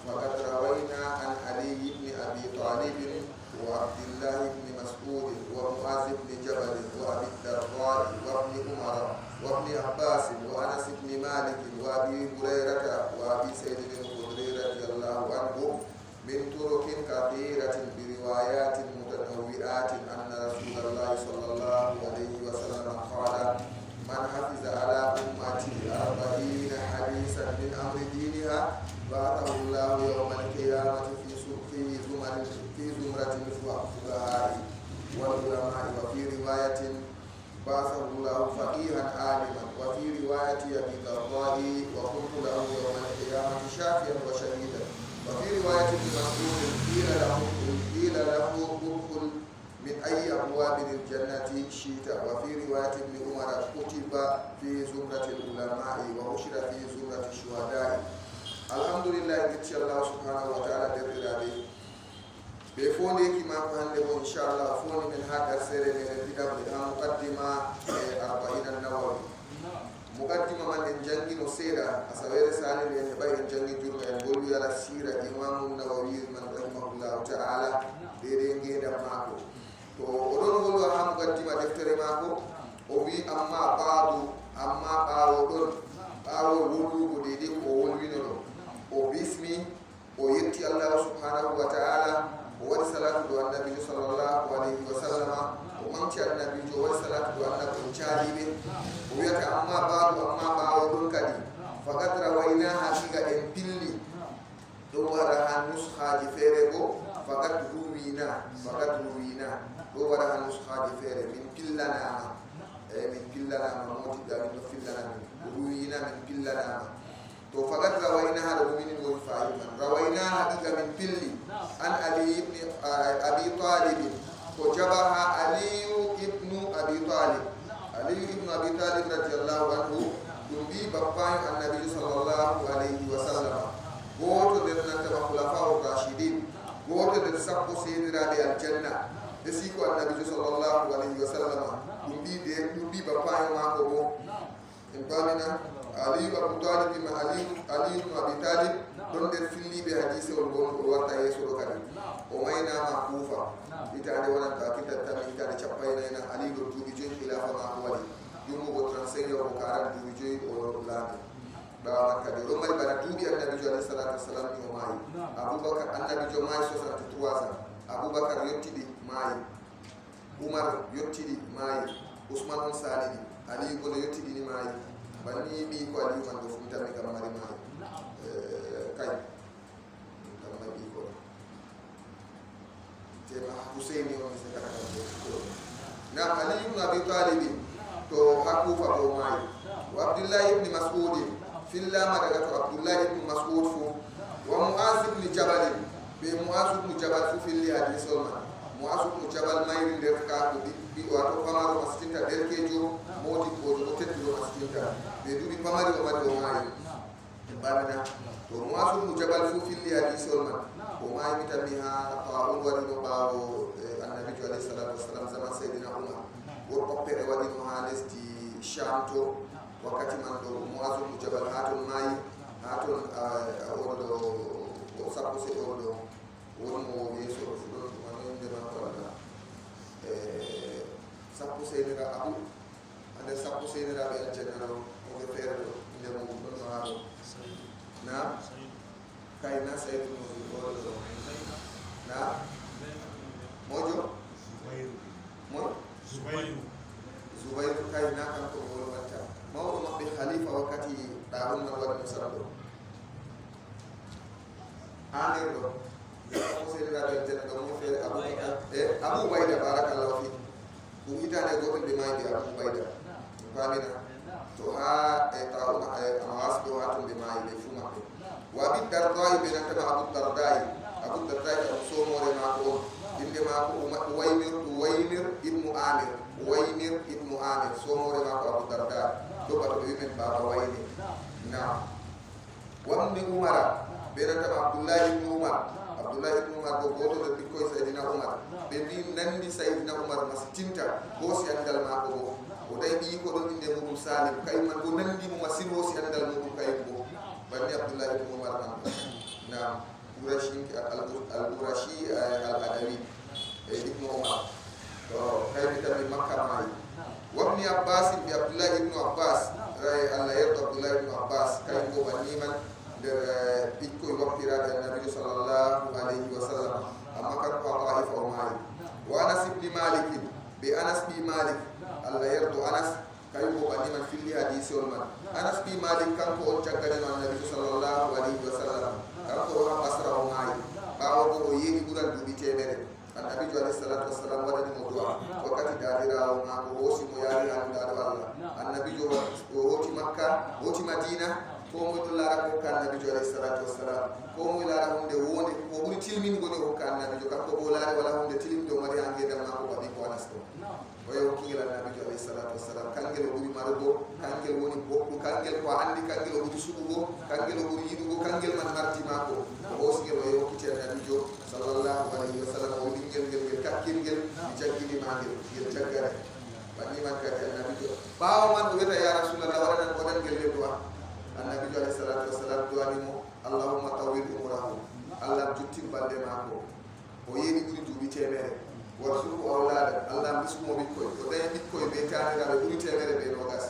فقد روينا عن علي بن أبي طالب وعبد الله بن مسعود ومعاذ بن جبل وأبي الدرداء وابن عمر وابن عباس وأنس بن مالك وأبي هريرة وأبي سعيد الخدري رضي الله عنه من طرق كثيرة بروايات متنوعات أن رسول الله صلى الله عليه وسلم قال: من حفظ على أمتي 40 حديثا من أمر دينها بعثه الله يوم القيامة في زمرة الفقهاء والعلماء، وفي رواية بعثه الله فقيها عالما، وفي رواية أبي الدرداء: وكنت له يوم القيامة شافيا وشهيدا، وفي رواية ابن مسعود: قيل له ادخل من أي أبواب الجنة شئت، وفي رواية ابن عمر: كتب في زمرة العلماء وحشر في زمرة الشهداء. الحمد لله إن شاء الله سبحانه وتعالى بالرضا بفوني كما قلنا إن شاء الله فوني من هذا السير من الكتاب مقدمة 40 النووي. مقدمة من الجنة نسيرة أسوير سالم ينبغي الجنة جرم يقول على السيرة إمام النووي من رحمه الله تعالى ديرينجي دماغه. تو أدون هو أهم مقدمة دفتر ماكو أبي أما بعض ولو بديدي وولوينو وباسمي ويتي الله سبحانه وتعالى والصلاة على النبي صلى الله عليه وسلم ومن شاء النبي والصلاة على النبي شاهد ويتي أما بعض كدي فقد رويناها حقيقة إمبلي دوارها نسخة جفيربو فقد روينا دوارها نسخة جفيرب من كلنا موت دا من كلنا روينا من كلنا تو فقد رويناها من والفاعل رويناها حقيقة من بلي عن علي بن أبي طالب وجبها علي بن أبي طالب رضي الله عنه ينبي بقاء النبي صلى الله عليه وسلم قوت درنا تبع خلفاء الراشدين قوت در سبق سيدنا بالجنة دسيكو النبي صلى الله عليه وسلم ينبي بقاء ما هو إمامنا علي أبو طالب ما علي بن أبي طالب دون در فيلي بحديث والقول وقتا يسوع كريم ومينا معروفة إتاني وانا تأكيد التامي إتاني شبهنا علي بن توبيجين خلافة ما هو لي يوم وترانسير وكارن توبيجين ولامي بارك الله رمى بردوبي النبي عليه الصلاة والسلام يوماي أبو بكر النبي يوماي سوسة تتوازا أبو بكر يبتدي ماي عمر يبتدي ماي عثمان سالي علي بن يبتدي ماي bani mi ko ali man do fumta mi kam mari mai kay kam na bi ko te ma Husaini on se kala ko na Ali ibn Abi Talib to hakku fa do mai wa Abdullah ibn Mas'ud filla ma daga to Abdullah ibn Mas'ud fu wa Mu'az ibn Jabal be Mu'az ibn Jabal fu filli hadith solman Mu'az ibn Jabal mayri der ka ko bi wato famaro masjidta der kejo modi ko do tetto masjidta be dubi pamari o waddo mai bamina to Mu'az ibn Jabal fu filli hadith solman o mai mitamiha ta'awun wadi do bawo annabi alayhi salatu wassalam zaman sayyidina Umar o opere wadi no halis di shamto wakati man do Mu'az ibn Jabal haton mai haton odo sabu se odo wonmo yeso fudo manen de man wala sabu se ne abu ande sabu se ne rabe aljanna o be fere de mo do no hado na kayna sayyid muzo na mojo Zubair kayna kan ko wala wata mawdo mabbe khalifa wakati darun na wadi sarado anero ko se daga do jena do mo fere Abu Ubaida barakallahu fi ko itane go be mai bi Abu Ubaida famina to ha tauna amas do hatun be mai be fuma be wa bi dardai be nan ta Abu Dardai ko so mo re ma ko inde ma ko Uwaynir ibn Amir so mo re ma ko Abu Dardai to ba do yimen baba Wayni na wa min Umar be nan ta Abdullah ibn Umar ko goto do bikko Sayyidina Umar be bi nandi Sayyidina Umar mastinta ko si andal ma ko o dai bi ko do inde mo Salim kay man ko nandi mo masin wo si andal mo kay ko bani Abdullah ibn Umar man نعم القرشي الأدوي ابن عمر كيف من مكة معي وابن عباس عبد الله بن عباس الله يرضى عبد الله بن عباس كان هو بنيما بيكو وقت النبي صلى الله عليه وسلم أما كان طائف أو معي وأنس بن مالك بأنس بن مالك الله يرضى أنس كان هو بنيما في الحديث والمن أنس بن مالك كان هو جعل النبي صلى الله عليه وسلم كان هو أسرع معي باو يي بودان دوبي تيمره النبي عليه الصلاه والسلام ودي موضوع وقت داريرا وما ووسي موياري ان دار الله النبي جو ووتي مكه ووتي مدينه ko mo lara ko kan nabi jo alayhi salatu wassalam ko mo lara hunde woni ko buri tilmin goni ko kan nabi jo ko bo lara wala hunde tilim do mari ange dam na ko wadi ko anasto o yo kila nabi jo alayhi salatu wassalam kangel buri margo kangel woni bokku kangel ko andi kangel buri subugo kangel buri yidugo kangel man marti mako o sigel o yo kiti nabi jo sallallahu alaihi wasallam o dingel gel kakkingel di jaggini mangel gel jaggare bani man ka nabi jo bawo man weta ya rasulullah wala ko dan gel le do النبي عليه الصلاة والسلام دوانيمو اللهم طول عمره الله جتي بالde mako o yeri buri dubi temere warsu awlada Allah bismo bikkoy to day bikkoy be tane dal buri temere be nogas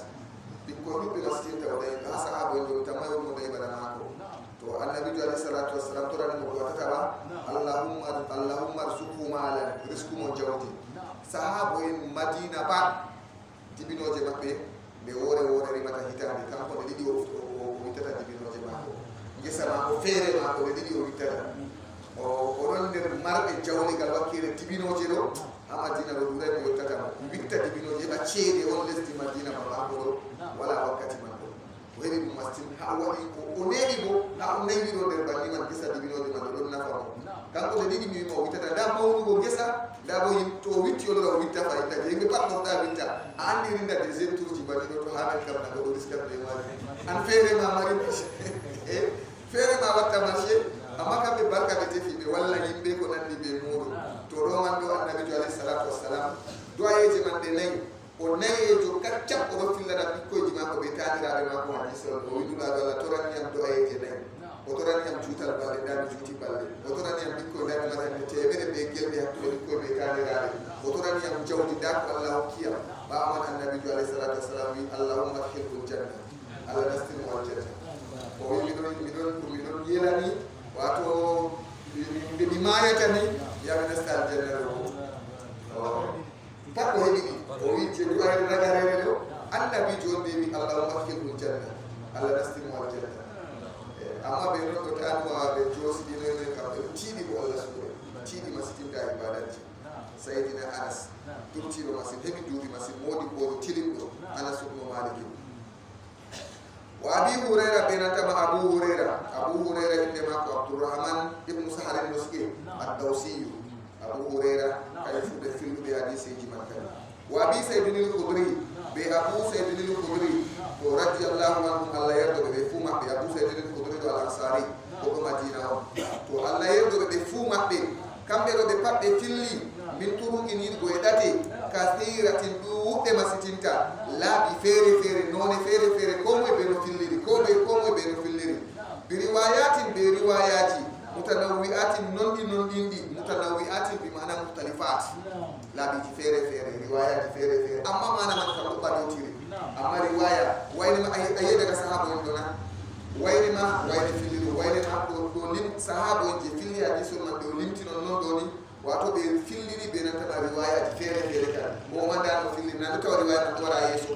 bikkoy be nastin taw day asahabo do tamayo mo day bana mako to annabi alaihi salatu wassalam to rani mo watata ba allahumma arzuqhu malan rizqu mo jawdi sahabo en madina ba tibinoje mabbe be wore rimata hitande kanko de didi o tata tibinoje mako ngesa mako fere mako de didi o tata o don der marbe jawli gal wakire tibinoje do amadina do dure ko tata witta tibinoje ba cede on lesdi madina ba ko wala wakati mako weri mo mastin hawali ko oneli bo na oneli do der bani man ngesa tibinoje man do nafa mo kanko de didi mi mo tata da mawnu go ngesa da bo to witti o do witta fa ita je be pat mo da witta andi rinda de zentuji bani do to hamen kam na do riskam de wali an fere ma mari fere ma watta marché amma kambe barka be tefi be walla yimbe ko nandi be mudu to do man do annabi alayhi salatu wassalam do ayeje man de nay o nay to kacca o do filla da bikko jima ko be tanira be ma ko hadisi o widula dalla to ran yam do ayeje nay o to ran yam jutal balle da juti balle o to ran yam bikko da ma tan tebere be gelde hakko bikko be tanira o to ran yam jawdi da ko Allah kiya ba man annabi alayhi salatu wassalam wi allahumma adkhilhu janna ala nastin wal janna o midon yelani wato be dimayatani ya nastal janna o pako hebi o wi je do ay ragare do annabi jonde mi allahumma adkhilhu janna ala nastin wal janna amma be no to tan wa be josi dino ne ka be tidi ko Allah subhanahu tidi masjid da ibadati sayyidina Anas turti do masjid hebi dubi masjid modi ko tilim do Anas ibn Malik وابي هريره بينما ابو هريره عندما عبد الرحمن ابن سهل المسكين الدوسي ابو هريره كيف يفعل بحديث جمال وابي سيد الخدري بابو سيد الخدري رضي الله عنه الله يرضى بفوما بابو سيد الخدري الانصاري ومدينه تو الله يرضى بفوما كم بيرو بباب فيلي من طرق ينيغو يداتي كثيرة دوء مسيتينتا لا بفيري نون فيري كومو بينو فيلي كومو بينو فيلي بروايات متنوعات نون دي متنوعات بمعنى مختلفات لا بفيري روايات فيري اما معنى من كبقى دوتيري اما رواية وين ما ايدك صحابه يندونا وين ما دو لم صحابه يجي فيلي حديث من دو لمتي نون دوني wato be filliri be nan ta riwaya fere kan mo manda no filliri nan to riwaya to wara yeso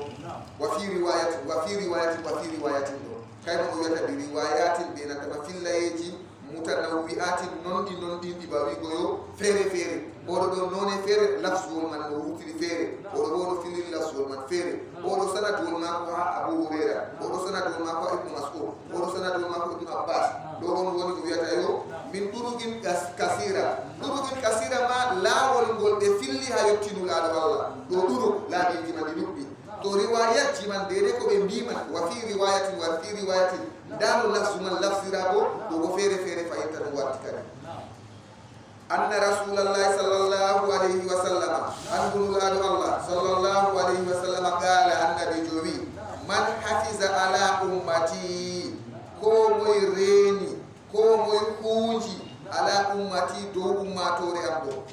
wa fi riwayatin do kay mo yata bi riwayatin be nan ta fillayeji mutanawwiatin non di ba wi goyo fere bodo do none fere lafzul man do wutiri fere bodo filliri lafzul man fere bodo sanadul ma ko Abu Hurairah bodo sanadul ma ko Ibn Mas'ud bodo sanadul ma ko Ibn Abbas do won woni ko yata yo min turugin kasira ma lawol gol be filli ha yottinu la walla do duru la di man di to riwayat man dede ko be bima wa fi riwayatin dalu lafsirabo do go fere fa yetta do wattikani anna rasulullahi sallallahu alaihi wasallam anqulu Allah sallallahu alaihi wasallam qala annabi jowi man hafiza ala ummati ko moy reni ko moy ummatore amdo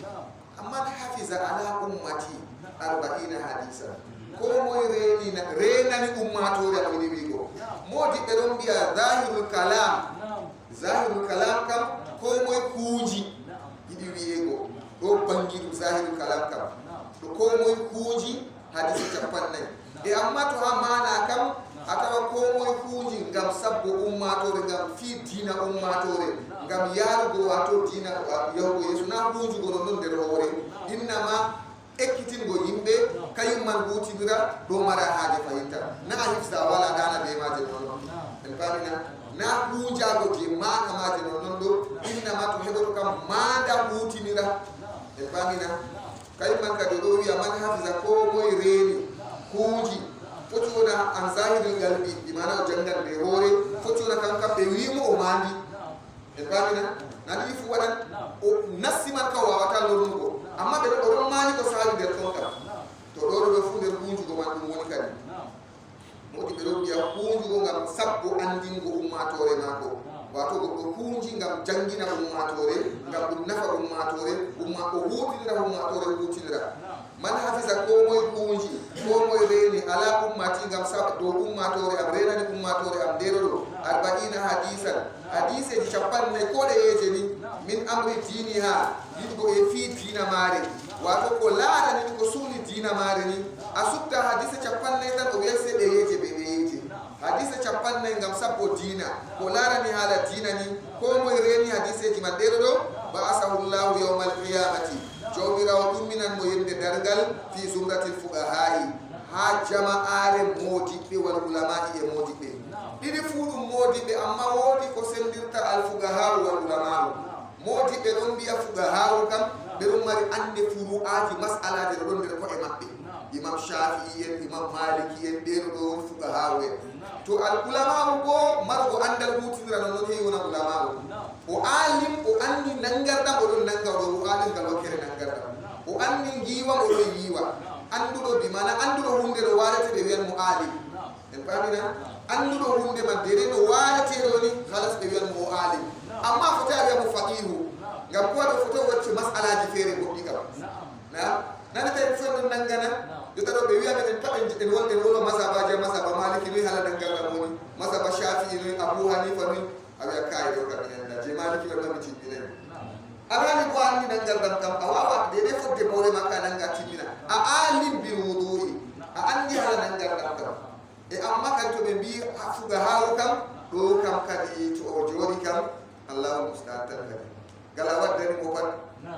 amma hafiza ala ummati 40 hadisa ko moy rena ni ummatore am ni wigo modi be don biya zahirul kalam kam ko moy kuuji idi wiego do bangidu zahirul kalam kam to ko moy kuuji hadisi capannay e amma to ha mana kam atawa ko moy kuuji ngam sabbo ummatore ngam fi dina ummatore ngam yarugo wato dina yawgo yesu na kuuji go non der hore innama ekkitingo yimbe kayum man hutinira do mara haaje fayinta na hifsa wala dana be maje non en pamina na hujago je mana maje non do innama to heɓoto kam manda hutinira en pamina kayum man kadi do wiya man hafiza ko moy reeni kuuji fotuna an zahirul galbi imana jangal be hore fotuna kam kam be wimo o mandi en pamina nani fu wadan o nasiman ka wawata lornugo amma be do don mani ko saali der ton kam to do fu der kunjugo man dum woni kadi modi be do biya kunjugo ngam sabbo andingo ummatore mako wato go kunji ngam jangina ummatore ngam dum nafa ummatore umma o hutinira ummatore hutinira man hafiza ko moy kunji ko moy reni ala ummati ngam sabbo ummatore am renani ummatore am dero 40 hadisan hadise di chapan ne ko de yeje ni min amri diniha yidgo e fi dina mare wato ko laara ni ko suli dina mare ni asutta hadise chapan ne tan o yese de yeje be yeje hadise chapan ne ngam sabbo dina ko laara ni hala dina ni ko moy reni hadise ji madero do ba asahullahu yawmal qiyamati jawmirawo dum minan mo yende dargal fi zumratil fuqaha'i ha jama'are modibe wal ulama'i e modibe didi fuudum modibe amma wodi ko sendirta al fuqaha wal ulama modibe don biya fuqaha kam be dum mari ande furu'ati mas'alaji don der ko e mabbe imam shafi'i en imam maliki en be do fuqaha we to al ulama go margo andal hutinira non heewi wona ulama o alim o andi nangarda o don nangaro o alim gal wakere nangarda o andi giwa o do yiwa andudo bi mana andudo hunde do warate be wen mu alim en pamina andudo hunde man dere no warate do ni khalas be wen mu alim amma fota be mu faqihu ngam ko do foto wacce mas'alaji fere goddi kam na tay fo nangana yo tado be wi'a be tabe en wonde wolo mazhaba maliki ni hala dangala moni mazhaba shafi'i ni abu hanifa ni abe kai do kam en je maliki do mi tibine arani ko andi dangal dam kam awawa de de fodde bore makka danga tibina a alim bil wudu'i a andi hala dangal dam kam e amma kan to be bi afuga haru kam do kam kadi to o jori kam Allahu musta'an kadi gala waddani mo pat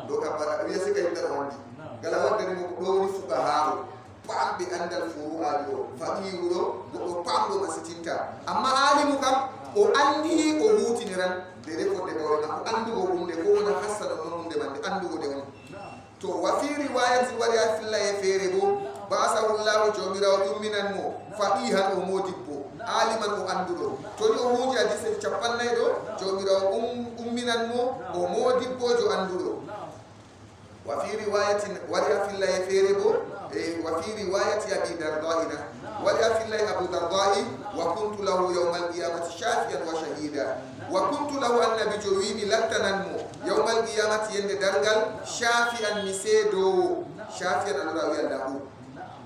do kam bara wiya se kay dar wandi gala waddani mo do ni fuga haru pambe andal furu'aji do faqihu do pamdo masitinta amma alimu kam o andi o hutiniran de fodde bore makko andugo hunde ko wona hasana non hunde man andugo de on to wa fi riwayati wali afilla e fere bo ba'asahu Allahu jomirawo dumminan mo faqihan o modibbo aliman o andudo to ni o huji hadise capannay do jomirawo umminan mo o modibbo jo andudo wa fi riwayatin wali afilla e fere bo wa fi riwayati abi dardaina wali afilla abu dardai wa kuntu lahu yawm al-qiyamati shafiyan wa shahida wa kuntu lahu annabi jowimi lattananmo yawm al-qiyamati yende dargal shafian misedo shafian al-rawi lahu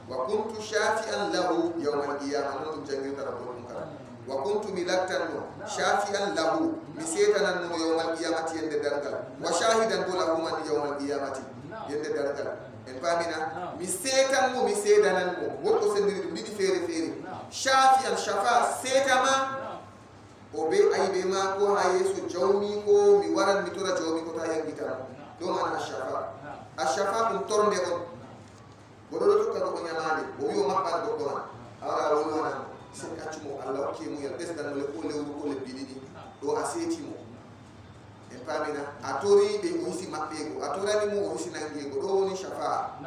wa kuntu shafian lahu yawm al-qiyamah non jangirta rabbul karam wa kuntu milattanno shafian lahu misedananno yawm al-qiyamati yende dargal wa shahidan lahu man yawm al-qiyamati yende dargal en pamina misetanmo misedananmo wonko sendiri dum didi fere shafian shafa setama o be aybe ma ko ha yesu jawmi ko mi waran mi tora jawmi ko ta yangita do man ashafa dum tornde on godo do tokka ko nyamade o wi o mabba do do ara wona sen accumo Allah ke mu yel desdan le ko lewru ko le bididi do aseti mo en pamina atori be o hisi mabbe go atorani mo o hisi nange go do woni shafa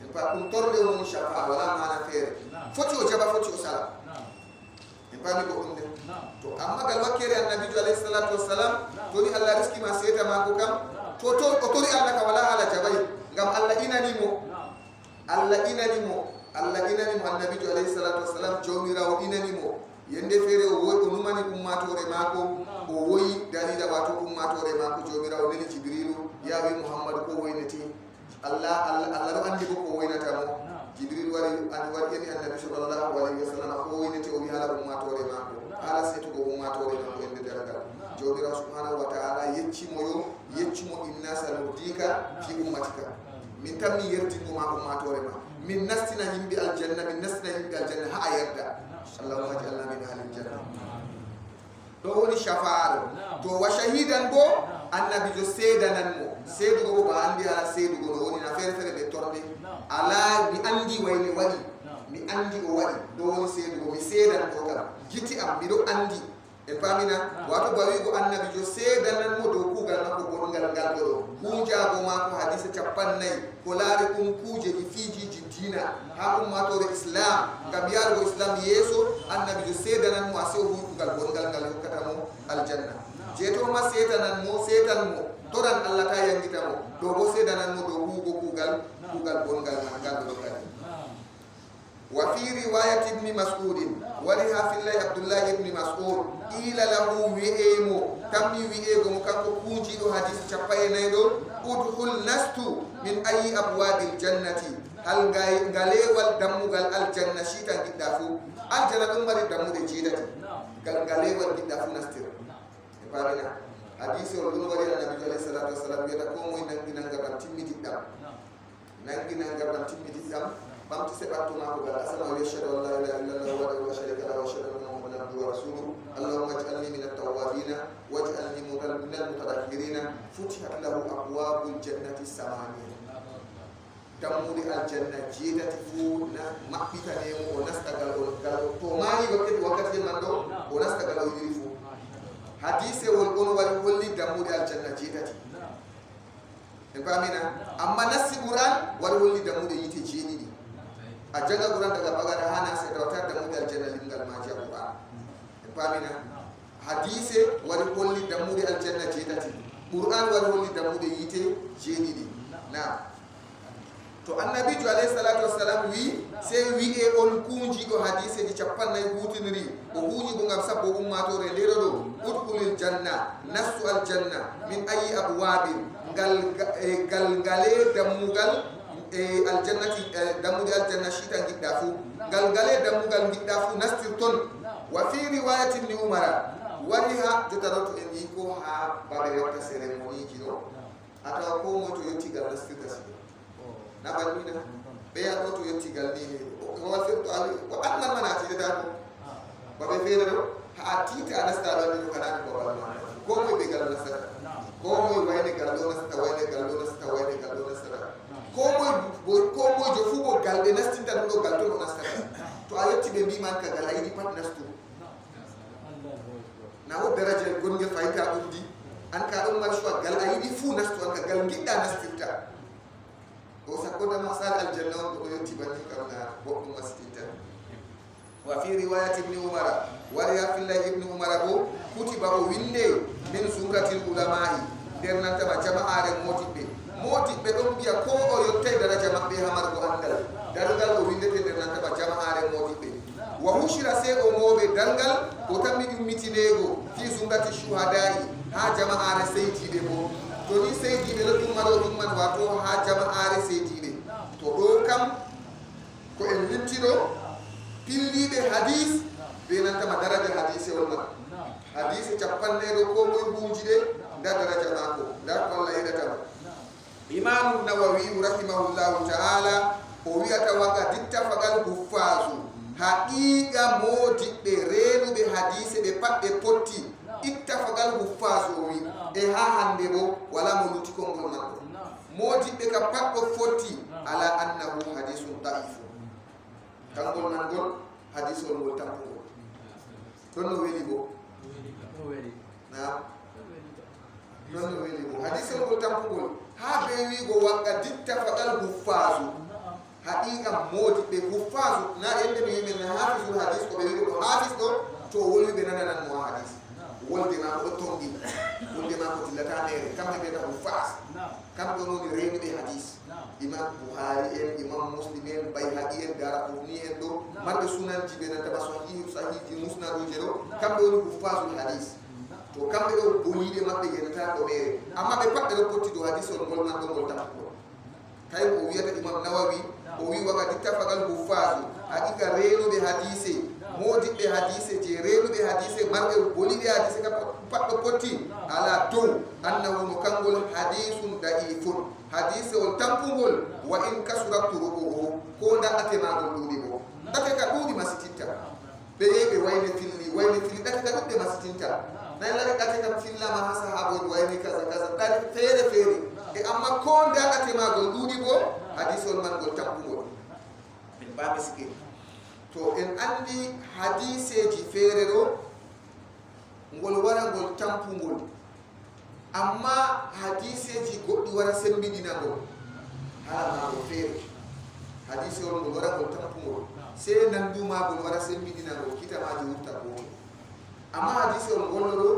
en pa dum tornde woni shafa wala mana fere foti o jaba foti o sala en pami ko dum de to amma gal wakere annabi alayhi salatu wassalam to ni Allah riski ma seta ma ko kam to o tori Allah ka wala ala jabai ngam Allah inani mo annabi alayhi salatu wassalam jomirawo inani mo yende fere o woy o numani ummatore mako o woyi dalila wato ummatore mako jomirawo neli jibrilu ya wi muhammad ko woynati allah do andi ko woynata mo jibril wari an wari ni annabi sallallahu alaihi wasallam ko woynati o wi hala ummatore mako ala setu ko ummatore mako ende daragal jodira subhanahu wa ta'ala yeccimo inna sanudika fi ummatika min tammi yertingo ma ummatore ma min nastina yimbi aljanna ha ayarda allahumma ij'alna min ahli aljanna do woni shafaaro to wa shahidan bo annabi jo seedanan mo seedugo bo andi ala seedugo no woni na fere be torde ala mi andi wayne wadi mi andi o wadi do woni seedugo mi seedan ko kam giti am mi do andi e pamina wato bawi go annabi jo seedanan mo do kugal makko gongal gal do hunjaago mako hadisa capannay ko laare kum kuje di fiji dina ha ummatore islam ngam yarugo islam yeso annabi jo seedanan mo asew kugal gongal gal hokkata mo aljanna jeto ma seetanan mo toran allah ta yangita mo do go seedanan mo do hugo kugal gongal gal do kadi wa fi riwayat ibn mas'ud waliha fillahi abdullah ibn mas'ud ila lahu wi'emo tammi wi'ego mo kanko kunji do hadith chapaye naydo udkhul nastu min ayi abwabil jannati hal galewal dammugal aljanna shita gidda fu aljanna dum mari dammude jidati galewal gidda fu nastir e parina hadith o dum wari annabi sallallahu alaihi wasallam yata ko moy nangi ban timmiti dam bamti sebatuma ko gal asama wa yashhadu an la ilaha illallah wa la sharika lahu wa yashhadu anna muhammadan abduhu wa rasuluhu allahumma ij'alni min at-tawwabin waj'alni min al-mutatahhirin futihat lahu abwabul jannati samaniya dammude aljanna jeedati fu na mabbitane mo o nastagal o gal to mani wakkati man do o nastagal o yiri fu hadise wol on wari holli dammude aljanna jeedati e pamina amma nasi qur'an wari holli dammude yite jeedidi a jaga quran daga bagara hana sai da wata da mudal janna lingal maji qur'an e pamina hadise wari holli dammude aljanna jeedati qur'an wari holli dammude yite jeedidi na to annabi jo alayhi salatu wassalam wi sai wi e on kunji go hadise di capannay hutiniri o huñi bo ngam sabbo ummatore lero do udkhulil janna nasu al janna min ayi abwabin gale dammugal al jannati dammude al janna shita gidda fu gale dammugal gidda fu nastir ton wa fi riwayatin ni umara wariha jotaroto en yi ko ha babe wakta ceremony jino ata ko mo to yotti gal nastir kasi na balmina be ya to yotti gal ni o wa firto ali o anna manati da ko babe fere do ha tita nasta do ni kana ko balma ko mo be gal nasta ko mo wayne gal do nasta wayne gal do nasta ko mo jo fugo gal be nasti tan do gal to nasta to ayotti be bi man ka gal aydi pat nastu na o daraja gonge fayta uddi an ka dum man shwa gal aydi fu nastu an ka gal gidda nastirta o sakko da masal aljanna on do yotti bani kamna bokku masjidta wa fi riwayat ibn umar wa ya fillahi ibn umar bo kutiba o winde min sunkatil ulama'i der nan tama jama'are motibe don biya ko o yotte daraja mabbe hamar go andal dargal o winde te der nan tama jama'are motibe wa hushira se o mobe dangal o tammi ummitinego fi sunkati shuhada'i ha jama'are saytide bo to ni seydiɓe no ɗum man wato ha jama'are seydiɓe to ɗo kam ko en littiɗo pilliɓe hadis be nantama daraja hadise on ma hadise capanneɗo ko moye buuji ɗe nda daraja mako nda ko allah yiɗatama imamu nawawi rahimahullahu taala o wiyata waga dittafagal huffasu haqiqa modiɓɓe renuɓe hadise ɓe pat ɓe potti ittafagal huffasu o wi e ha hande bo wala mo luti kongol makko modiɓɓe ka pat ɗo fotti ala annahu hadisun daifu kangol man gol hadisol ngol tampugol ɗon no weli bo na ɗon no weli bo hadisol ngol tampugol ha ɓe wigo wagga dittafagal huffasu haqiqa modiɓɓe huffasu na ende mi wimen hafisul hadis ko ɓe wigo ɗo hafis ɗo to wolwiɓe nananan mo hadis wolde ma ko tongi wolde ma ko tillata mere kamɓe ɓe taw fas kamɓe woni rewɓe hadis imam buhari en imam muslim en bayhaqi en daraqutni en ɗo marɓe sunanji ɓe nantama sahiji musnaduji ɗo kamɓe woni ko fasul hadis to kamɓe ɗo boliɗe maɓɓe yenata ɗo mere amma ɓe pat ɓe ɗo potti ɗo hadisol ngol man ɗo ngol tampugo kay o wiyata imam nawawi o wi waga ittafagal huffasu haqiqa renuɓe hadise modiɓɓe hadise je renuɓe hadise marɓe boliɗe hadise ka pat ɗo potti ala dow annahu no kangol hadisun da'ifun hadise ol tampugol wa in kasurat turuquhu ko daɗɗate magol ɗuuɗi bo ɗate ka ɗuuɗi masitinta ɓe yehi ɓe wayne filli ɗate ka ɗuɗɗe masitinta nay lari ɗate kam fillama ha sahaboen wayni kaza ɗate feere feere e amma ko daɗɗate magol ɗuuɗi bo hadisol man gol tampugol en mbaɓe sike to en andi hadiseji feere ɗo ngol wara ngol tampugol amma hadiseji goɗɗi wara sembiɗinagol hala magol feere hadisol ngol wara ngol tampugol se nandumagol wara sembiɗinagol kitamaji wurta goto amma hadisol ngollo ɗo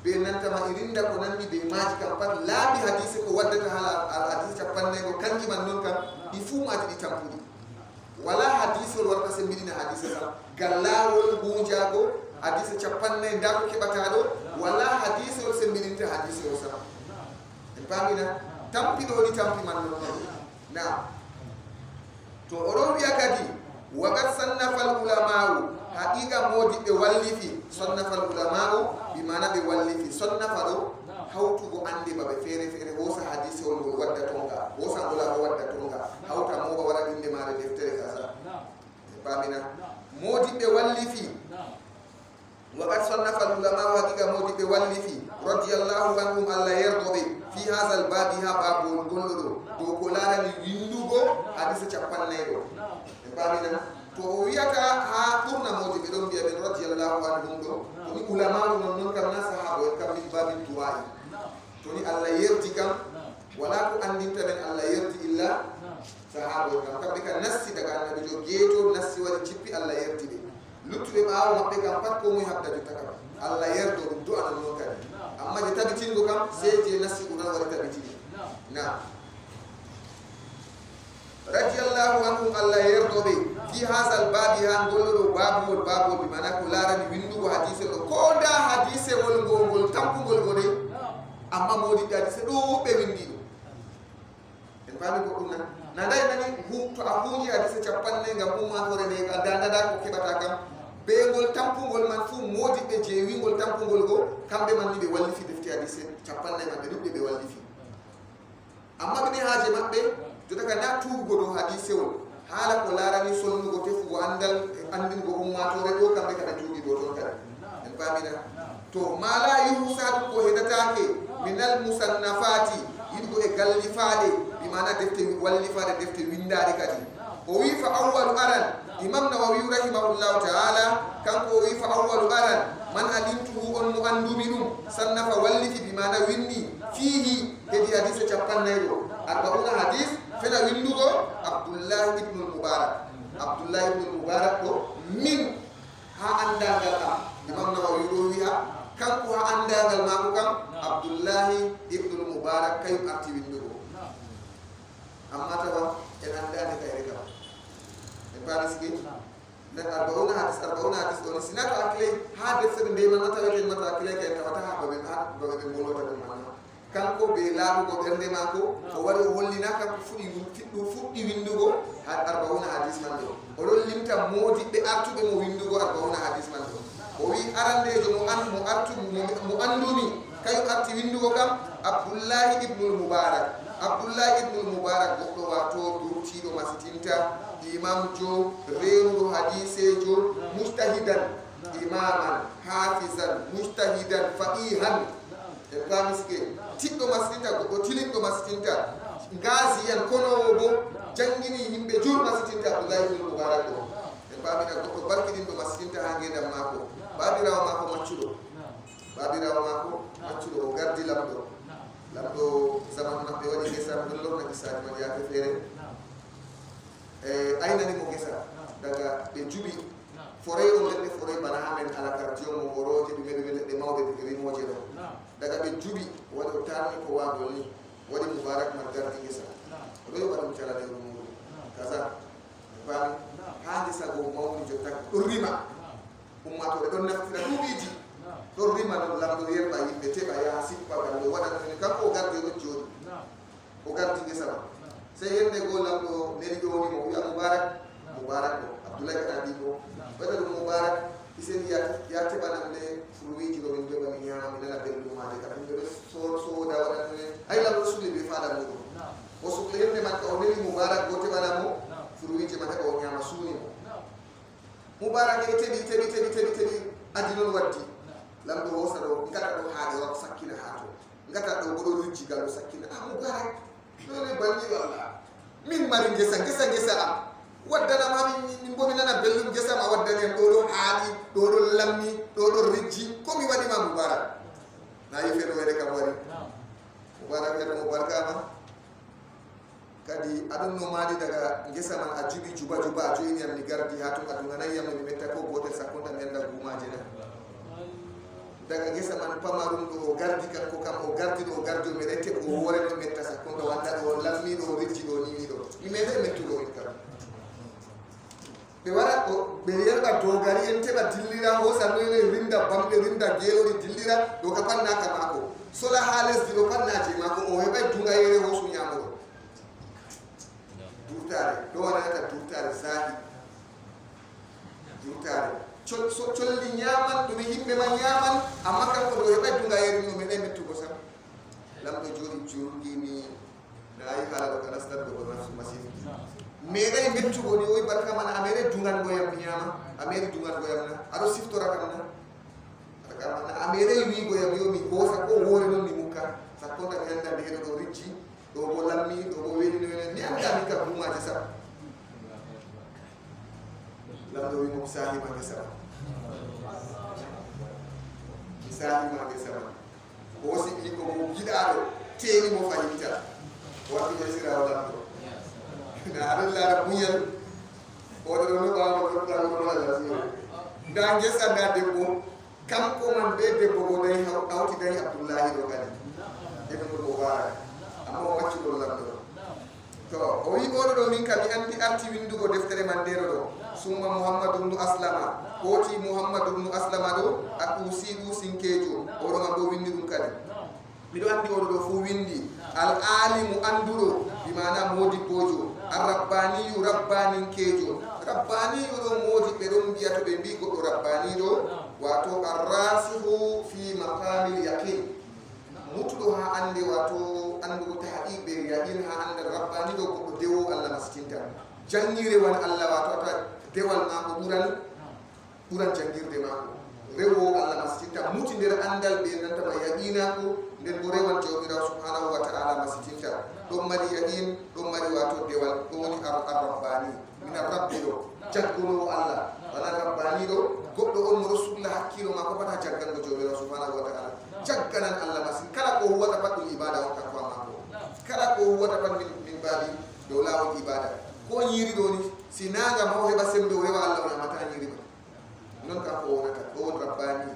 ɓe nantama irinda ko nandi ɓe maji kam pat laaɓi hadise ko waddata hala hadise capannaygo kanji man noon kam ɗi fuu maji ɗi tampuɗi wala hadisol warta sembiɗina hadise kam gallawol hujago hadise capannay nda ko keɓata ɗo wala hadisol sembiɗinta hadise o sam en pamina tampiɗo ɗi tampi man noon na to oɗon wiya kadi wagat sannafal ulama'u haqiqa modiɓɓe wallifi sonnafal ulama'u bi mana ɓe wallifi sonnafa ɗo hawtugo ande baɓe feere feere hosa hadise ol ngol wadda tonga hosa ngolaɓe wadda tonga hawta moɓa waɗa inde maɗa deftere kasa pamina modiɓɓe wallifi wagat sonnafal ulama'u haqiqa modiɓɓe wallifi radiyallahu anhum allah yerdoɓe fi hasal babi ha babol gollo ɗo dow ko larani windugo hadise capannayɗo e pamina to o wiyata ha ɓurna modiɓe ɗon mbiya ɓen radiyallahu anhum ɗo toni ulama'u non noon kam na sahaba en kam min babin duwa'i toni allah yerdi kam wala ko andinta men allah yerdi illa sahaba en kam kamɓe ka nassi daga annabijo geeto nassi waɗi cippi allah yerdi ɓe luttuɓe ɓaawo maɓɓe kam pat ko muy habda jotta kam allah yerdo ɗum du'anan noon kadi amma je tabitingo kam sey je nassi ɗunan waɗi tabitini na radiyallahu anhum allah yerdoɓe fi hasal babi ha golloɗo babugol bi mana ko larani windugo hadise ɗo ko da hadise wol ngol tampugol gode amma modiɓɓe hadise ɗuɓɓe windiɗo en pami goɗɗum nan na day nani to a huuji hadise capannayi ngam ummatore nde a dandada ko keɓata kam be ngol tampugol man fuu modiɓɓe je wingol tampugol go kamɓe man ni ɓe wallifi defti hadise capannayi maɓɓe ɗuɓɓe ɓe wallifi amma ɓene haaje maɓɓe jotaka na tuugo dow hadisewol haala ko larani sonnugo tefugo andal andingo ummatore ɗo kamɓe kada tuugi ɗo toon kadi en pamina to mala yuhsadu ko heɗatake minal musannafati yiɗgo e gallifaɗe bimana defte wallifade defte windade kadi o wi fa awwalu aran imam nawawi rahimahullahu taala kanko o wi fa awwalu aran man alimtuhu on mo andumi ɗum sannafa wallifi bimana winni fihi hedi hadise capannayɗo arbauna hadis fena windugo abdullah ibnul mubarak ɗo min ha andagal am imam nawawi ɗo wiya kanko ha andagal mako kam abdullahi ibnul mubarak kayum arti windugo amma tawa en andani kayre kam en pariski nden arbauna hadis ɗo sinato hakkile ha deftere nde man ataweten mata hakkile kay tawata ha baɓe bolota ɗum manno kanko be laaɓugo ɓernde maako o waɗi o hollina kanko fuɗɗi windugo ha arbauna hadis man ɗo oɗon limta modiɓɓe artuɓe mo windugo arbauna hadis man ɗo o wi arandejo mo andumi kañum arti windugo kam abdoullahi ibnul moubarak goɗɗo wato durtiɗo masitinta imamjo rewnuɗo hadisejo mustahidan imaman hafizan mustahidan faqihan e pamiske tiɗɗo masitinta goɗɗo tilinɗo masitinta gasiyan konowo bo jangini yimɓe jur masitinta abdoullahi ibnul moubarak ɗo e pamina goɗɗo barkiɗinɗo masitinta ha ngendam mako babirawo mako maccuɗo o gardi lamɗo zaman maɓɓe waɗi gesa ɗon lorna gisaji man yaake feere aynani mo gesa daga ɓe juɓi forey on leɗɗe forey bana hamen alakardion mo horoje ɗume leɗɗe mawɓe rimoje ɗo daga ɓe juɓi waɗi o tarni ko wagol ni waɗi moubarak man gardi gesa oɗo yoɓa ɗum calade ɗum muɗum kaza fami ha gesa go mawni jotta ɗon rima ummatore ɗon naftira duuɓiji to rima no lamdo yerba yimbe teba ya sippa gallo wada no kanko gardi do jodi o gardi ngesa sey yende go lamdo neli do ni mo ya mubarak ko abdullah kadi ko wada do mubarak isen ya teba nan le fruiji do min joba mi nyama mi nana bellu ma de kadi do so da wada ne ay la rasuli be fada mo o so yende man ko neli mubarak go teba na mo fruiji ma ko nyama suni mo mubarak e tebi adino waddi lamdo wosado ngata do haade wa sakkina haato ngata do bodo rujji galo sakkina mubarak dole balli walla min mari gesa am waddana ma min bomi nana bellum gesa ma waddane do haadi do lammi do rijji ko mi wadi ma mubarak na yi fedo wede kam wari mubarak ya mubaraka ma kadi adon no madi daga gesa man ajubi juba ajoyni am ni gardi haato aduna nay yam mi metta ko gotel sakonda men da guma jena daga gesa man pamarum do gardi kan ko kam o gardi do gardi me rete o wore do metta sa ko wanda do lammi do rijji do ni do mi mede mettu do ikka be wara ko be yerba to gari ente ba dillira ho sa no rinda bambe rinda gelo di dillira do ka panna ka mako sola hales di do panna je mako o heba dunga yere ho su nyamo durtare do wara ta durtare zahi durtare colli nyaman dum yimbe ma nyaman amma kan ko do heba dunga yeri no menen mettu ko sam lamdo jodi jurgi ni nay hala ko nasdar do rasul masih mere mettu ko ni oy barka man amere dungan go yam nyama amere dungan go yam na ado sifto rakam na amere wi go yam yo mi ko sa ko wore non mi mukka sa ko da yanda de do ricci do bo lammi do bo weni ni anda mi ka buma ci sa lamdo wi mo sahi ma ke sa misali ma ke sama o si ni ko mo gidaro teni mo fayita wati be sira wala to na Allah da bunyal o do no ba mo ko ko wala si da ngesa da debbo kam ko man be debbo go dai hawti dai Abdullah do gadi ibn Mubarak amma waccu do lamdo to o wi bodo do min kam andi arti windugo deftere man dero do summa Muhammad ibn Aslama koti Muhammad ibn Aslama do ak usidu sinkejo o do ngam do windi dum kadi mi do andi o do fu windi al alimu anduro bi mana modi bojo ar rabbani rabbanin kejo rabbani do modi be don biya to be bi go rabbani do wato ar-rasihu fi maqamil yaqin mutudo ha ande wato andu tahqiqe yaqin ha ande rabbani do ko dewo Allah maskinta jangire wan Allah wato ta dewal ma ko buran jangirde ma ko rewo Allah maskinta mutinde andal be nanta ma yaqina ko nden bo rewal jawmira subhanahu wa ta'ala maskinta do mari yaqin do mari wato dewal do woni ar-rabbani min ar-rabbi do jagguno Allah wala rabbani do goddo on rasulullah hakkilo ma ko pata jaggan go jawmira subhanahu wa ta'ala jagganan Allah masin kala ko wata fatu ibada on ka ko mako kala ko wata pan min bali do lawo ibada ko nyiri do ni sinaga mo heba sembe rewa Allah na mata nyiri do non ka ko wona ko rabbani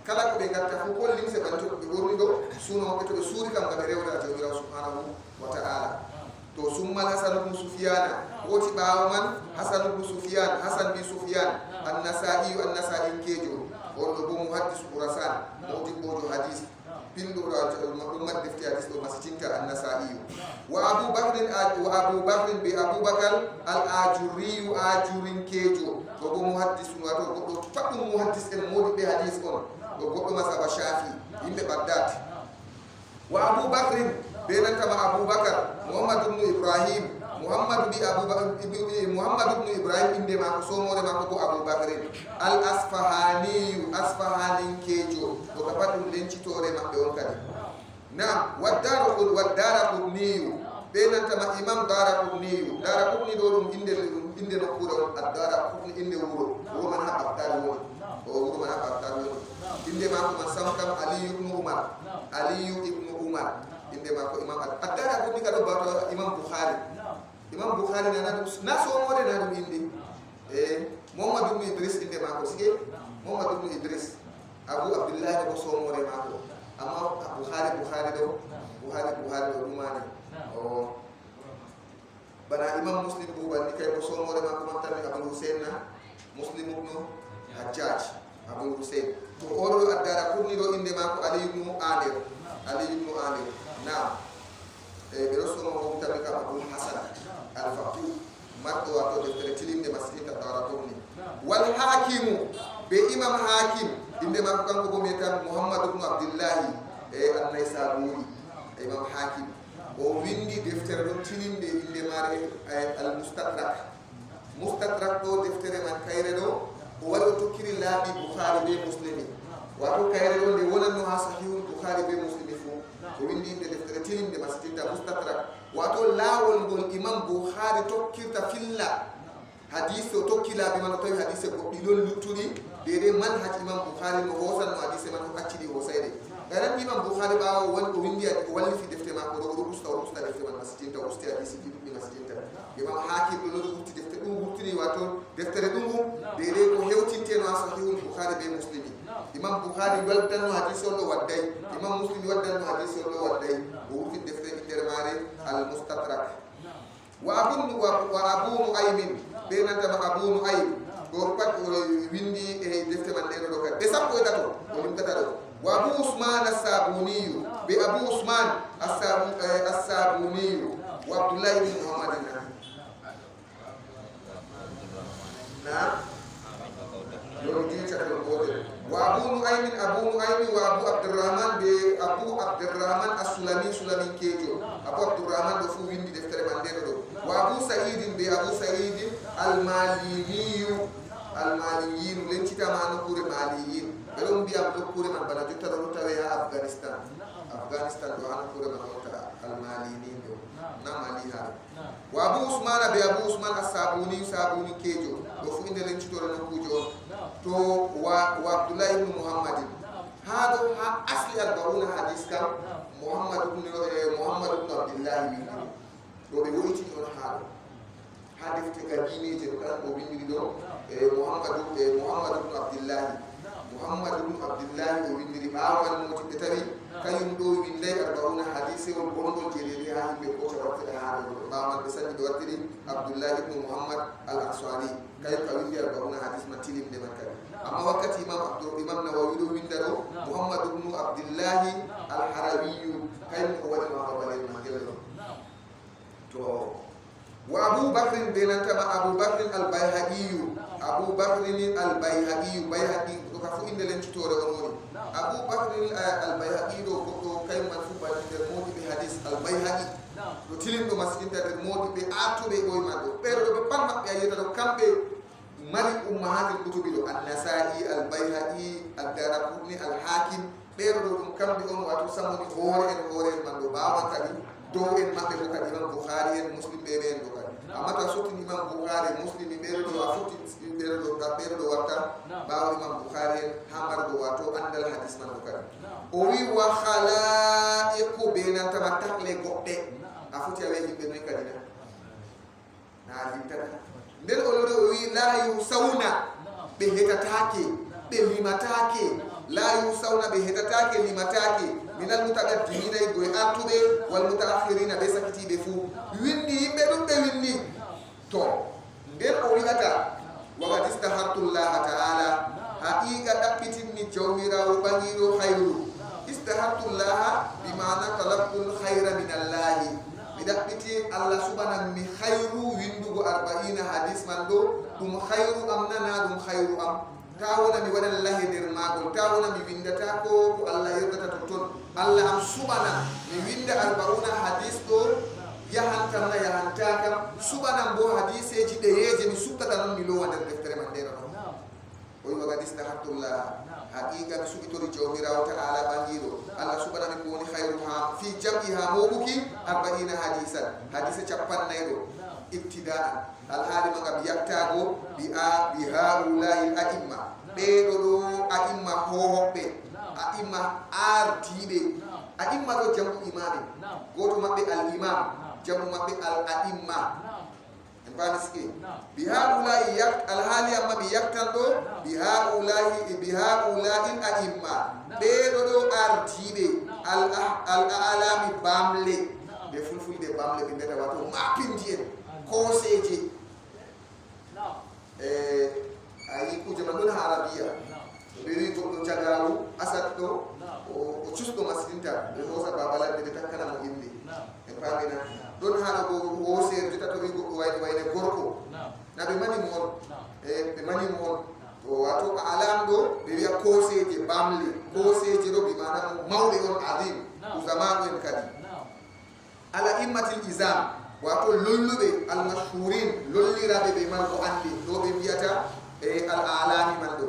kala ko be gatta ko ko limse banto be worni do suno ko to suri kam ga rewda jawmira subhanahu wa ta'ala to summa Hasan ibn Sufyan woti baaw man Hasan ibn Sufyan Hasan bin Sufyan an-Nasa'i kejo on do muhaddis Khurasan modi bodo hadis pindo ma defti hadis do masjinta an-Nasa'i wa Abu Bakr bi Abu Bakar al-Ajuri ajurin kejo do muhaddis wato do fatu muhaddis en modi be hadis on do goddo masaba Shafi yimbe Baghdad wa Abu Bakr benanta ma Abu Bakar Muhammad ibn Ibrahim Muhammad ibn Ibrahim inde ma ko somore ma ko Abu Bakr al-Asfahani kejo to ka patu lencitore mabbe on kadi na Daraqutni benanta ma Imam Daraqutni do dum inde no kuro ad-Daraqutni inde wuro man ha Baghdad woni o wuro man ha Baghdad woni inde ma ko Samkam Ali ibn Umar inde ma ko Imam ad-Daraqutni kado bato Imam Bukhari na so mo de na dum inde Muhammad ibn Idris inde ma ko sige Muhammad ibn Idris Abu Abdullah ko so mo de ma ko amma Bukhari do dumani o bana Imam Muslim bu wani kay ko so mo de ma ko man tan Abu Hussein na Muslim ibn Hajjaj Abu Hussein to oɗo addara kurni ɗo inde mako Ali ibn Amir naam ɓe rosono mo tawi kam Abul Hasan al-Faqih marɗo wato deftere tilinde masjidta Daraqutni wal hakimu be imam hakim inde mako kanko bo metan Muhammad ibn Abdullahi an-Naysaburi imam hakim o windi deftere ɗon tilinde inde mare al-Mustadrak ɗo deftere man kayre ɗo o waɗi o tokkiri laaɓi Bukhari be Muslimi wato kayre ɗo nde wonanno ha sahihul Bukhari be Muslimi fo o windi inde deftere tilinde masjidta Mustadrak wato laawol ngol imam Bukhari tokkirta filla hadise o tokki laaɓi man o tawi hadise goɗɗi ɗon lutturi dede manhaj imam Bukhari no hosanno hadise man o accidi hosayde garan imam Bukhari ɓawo woni o windi o wallifi defte makko ɗo o usta defte man masjidta o usti hadise ji ɗuɗɗi masjidta imam hakim ɗo noɗo wutti defte ɗum wuttiri wato deftere ɗum dede ko hewtinteno ha sahihul Bukhari be Muslimi imam Bukhari waddanno hadise on ɗo wadday imam Muslimi waddanno hadise on ɗo wadday o wutti deftere nder mare al-Mustadrak wa Abu Nu'aymin ɓe nantama Abu Nu'aym ɗo pat o windi e defte man ɗeno ɗo kadi ɓe sappo e tato o limtata ɗo wa Abu Usman as-Sabuniyu ɓe Abu Usman as-Sabuniyu wa Abdullah ibn Muhammad na yo jiita ɗo gotel wa Abu Nu'aym wa Abu Abdurrahman ɓe Abu Abdurrahman as-Sulami kejo Abu Abdurrahman ɗo fu windi deftere man ɗeno ɗo wa Abu Sa'id ɓe Abu Sa'id al-Maliniyu lencitama nokkure maliyin ɓe ɗon mbiyam nokkure man bana jotta ɗo tawe ha Afghanistan ɗo ha nokkure man wonta al-Malinin ɗo na Mali ha wa Abu Usman ɓe Abu Usman as-Sabuni kejo ɗo fu inde lencitore nokkuje on to wa Abdullah ibn Muhammadin ha ɗo ha asli al-Ba'una hadis kam Muhammad ibn Abdullahi windi ɗo ɓe woytini on ha ɗo ha defte gadineje ɗo kala ko windiri ɗo Muhammad ibn Abdullahi o windiri ɓawan motiɓe tawi kañum ɗo winday arba'una hadise on gonngol jeeɗeɗi ha yimɓe kota wartira ha ɗo ɓawan ɓe sanni ɓe wartiri Abdullah ibn Muhammad al-Ansari kañum ka windi arba'una hadis ma tilimde man kadi amma wakkati imam Nawawi ɗo winda ɗo Muhammad ibn Abdullahi al-Harawiyu kañum ko waɗi ma babalel ma gele ɗo to wa Abu Bakrin be nantama Abu Bakrin al-Bayhaqiyu Bayhaqi ɗo ka fu inde lencitore on woni Abu Bakrin al-Bayhaqi ɗo goɗɗo kañum man fu baɗi nder modiɓe hadis al-Bayhaqi ɗo tilinɗo masjidta nder modiɓe artuɓe ɓoye man ɗo ɓeɗo ɗo ɓe pat maɓɓe a yiyata ɗo kamɓe mari ummahatil kutubi ɗo an-Nasa'i al-Bayhaqi ad-Daraqutni al-Hakim ɓeɗo ɗo ɗum kamɓe on wato samoni hoore en man ɗo bawan kadi dow en maɓɓe bo kadi imam Bukhari en Muslim ɓe ɓen ɗo kadi amma to a sottini imam Bukhari Muslimi ɓeɗo ɗo a fotti ɓeɗo ɗo watta ɓawo imam Bukhari en ha marɗo wato andal hadis man ɗo kadi o wi wa khala'iqu ɓe nantama takle goɗɗe a foti a wi yimɓe noy kadi na limtata nden o lori o wi la yusawna ɓe hetatake ɓe limatake la yusawna ɓe hetatake limatake minal mutaqaddimina goye artuɓe wal mutaakhirina ɓe sakitiɓe fuu windi yimɓe ɗum ɓe windi to nden o wi'ata waqad istahartullaha ta'ala haqiqa ɗaɓɓitinmi jawmirawo ɓaŋiɗo hayru istahartullaha bimana talabtul hayra min allahi mi ɗaɓɓiti allah suɓananmi hayru windugo arba'ina hadis man ɗo ɗum hayru am nana ɗum hayru am ta wona mi waɗan lahe nder magol ta wona mi windata ko allah yerdata totton allah am suɓana mi winda arba'una hadis ɗo yahantam na yahantakam suɓanam bo hadiseji ɗeyeje mi suɓtata noon mi lowa nder deftere man ndeno ɗon o wi wagad istahartullah haqiqa mi suɓitori jawmirawo ta'ala ɓangiɗo allah suɓanami ko woni hayru ha fi jam'i ha moɓuki arba'ina hadisan hadise 50 ibtida'an alhaali maga mi yattago bi haula'i a'imma ɓeɗo ɗo a'imma hohoɓɓe a'imma ardiɓe a'imma ɗo jamu imame goto maɓɓe al-imam jamu maɓɓe al-a'imma en pamiske bi haula'i alhaali amma mi yaktan ɗo bi haula'i a'imma ɓeɗo ɗo ardiɓe al-a'lami bamle ɓe fulfulde bamle ɓe mbiyata wato mapindi en koseje ayi kuje man ɗon ha arabiya ɓe wi goɗɗo jagaru asad ɗo o cusɗo mastinta ɓe hosa babaladde ɓe takkana mo inde en pamina ɗon haala go hoseer jota to wi goɗɗo wayne gorko na ɓe mani mo on ɓe mani mo on to wato alam ɗo ɓe wiya koseje bamle koseje ɗo ɓe mana mawɓe on azim usamanu en kadi ala immatil isam wato lolluɓe almashhurin lolliraɓe ɓe man ko andi ɗo ɓe mbiyata al alami man ɗo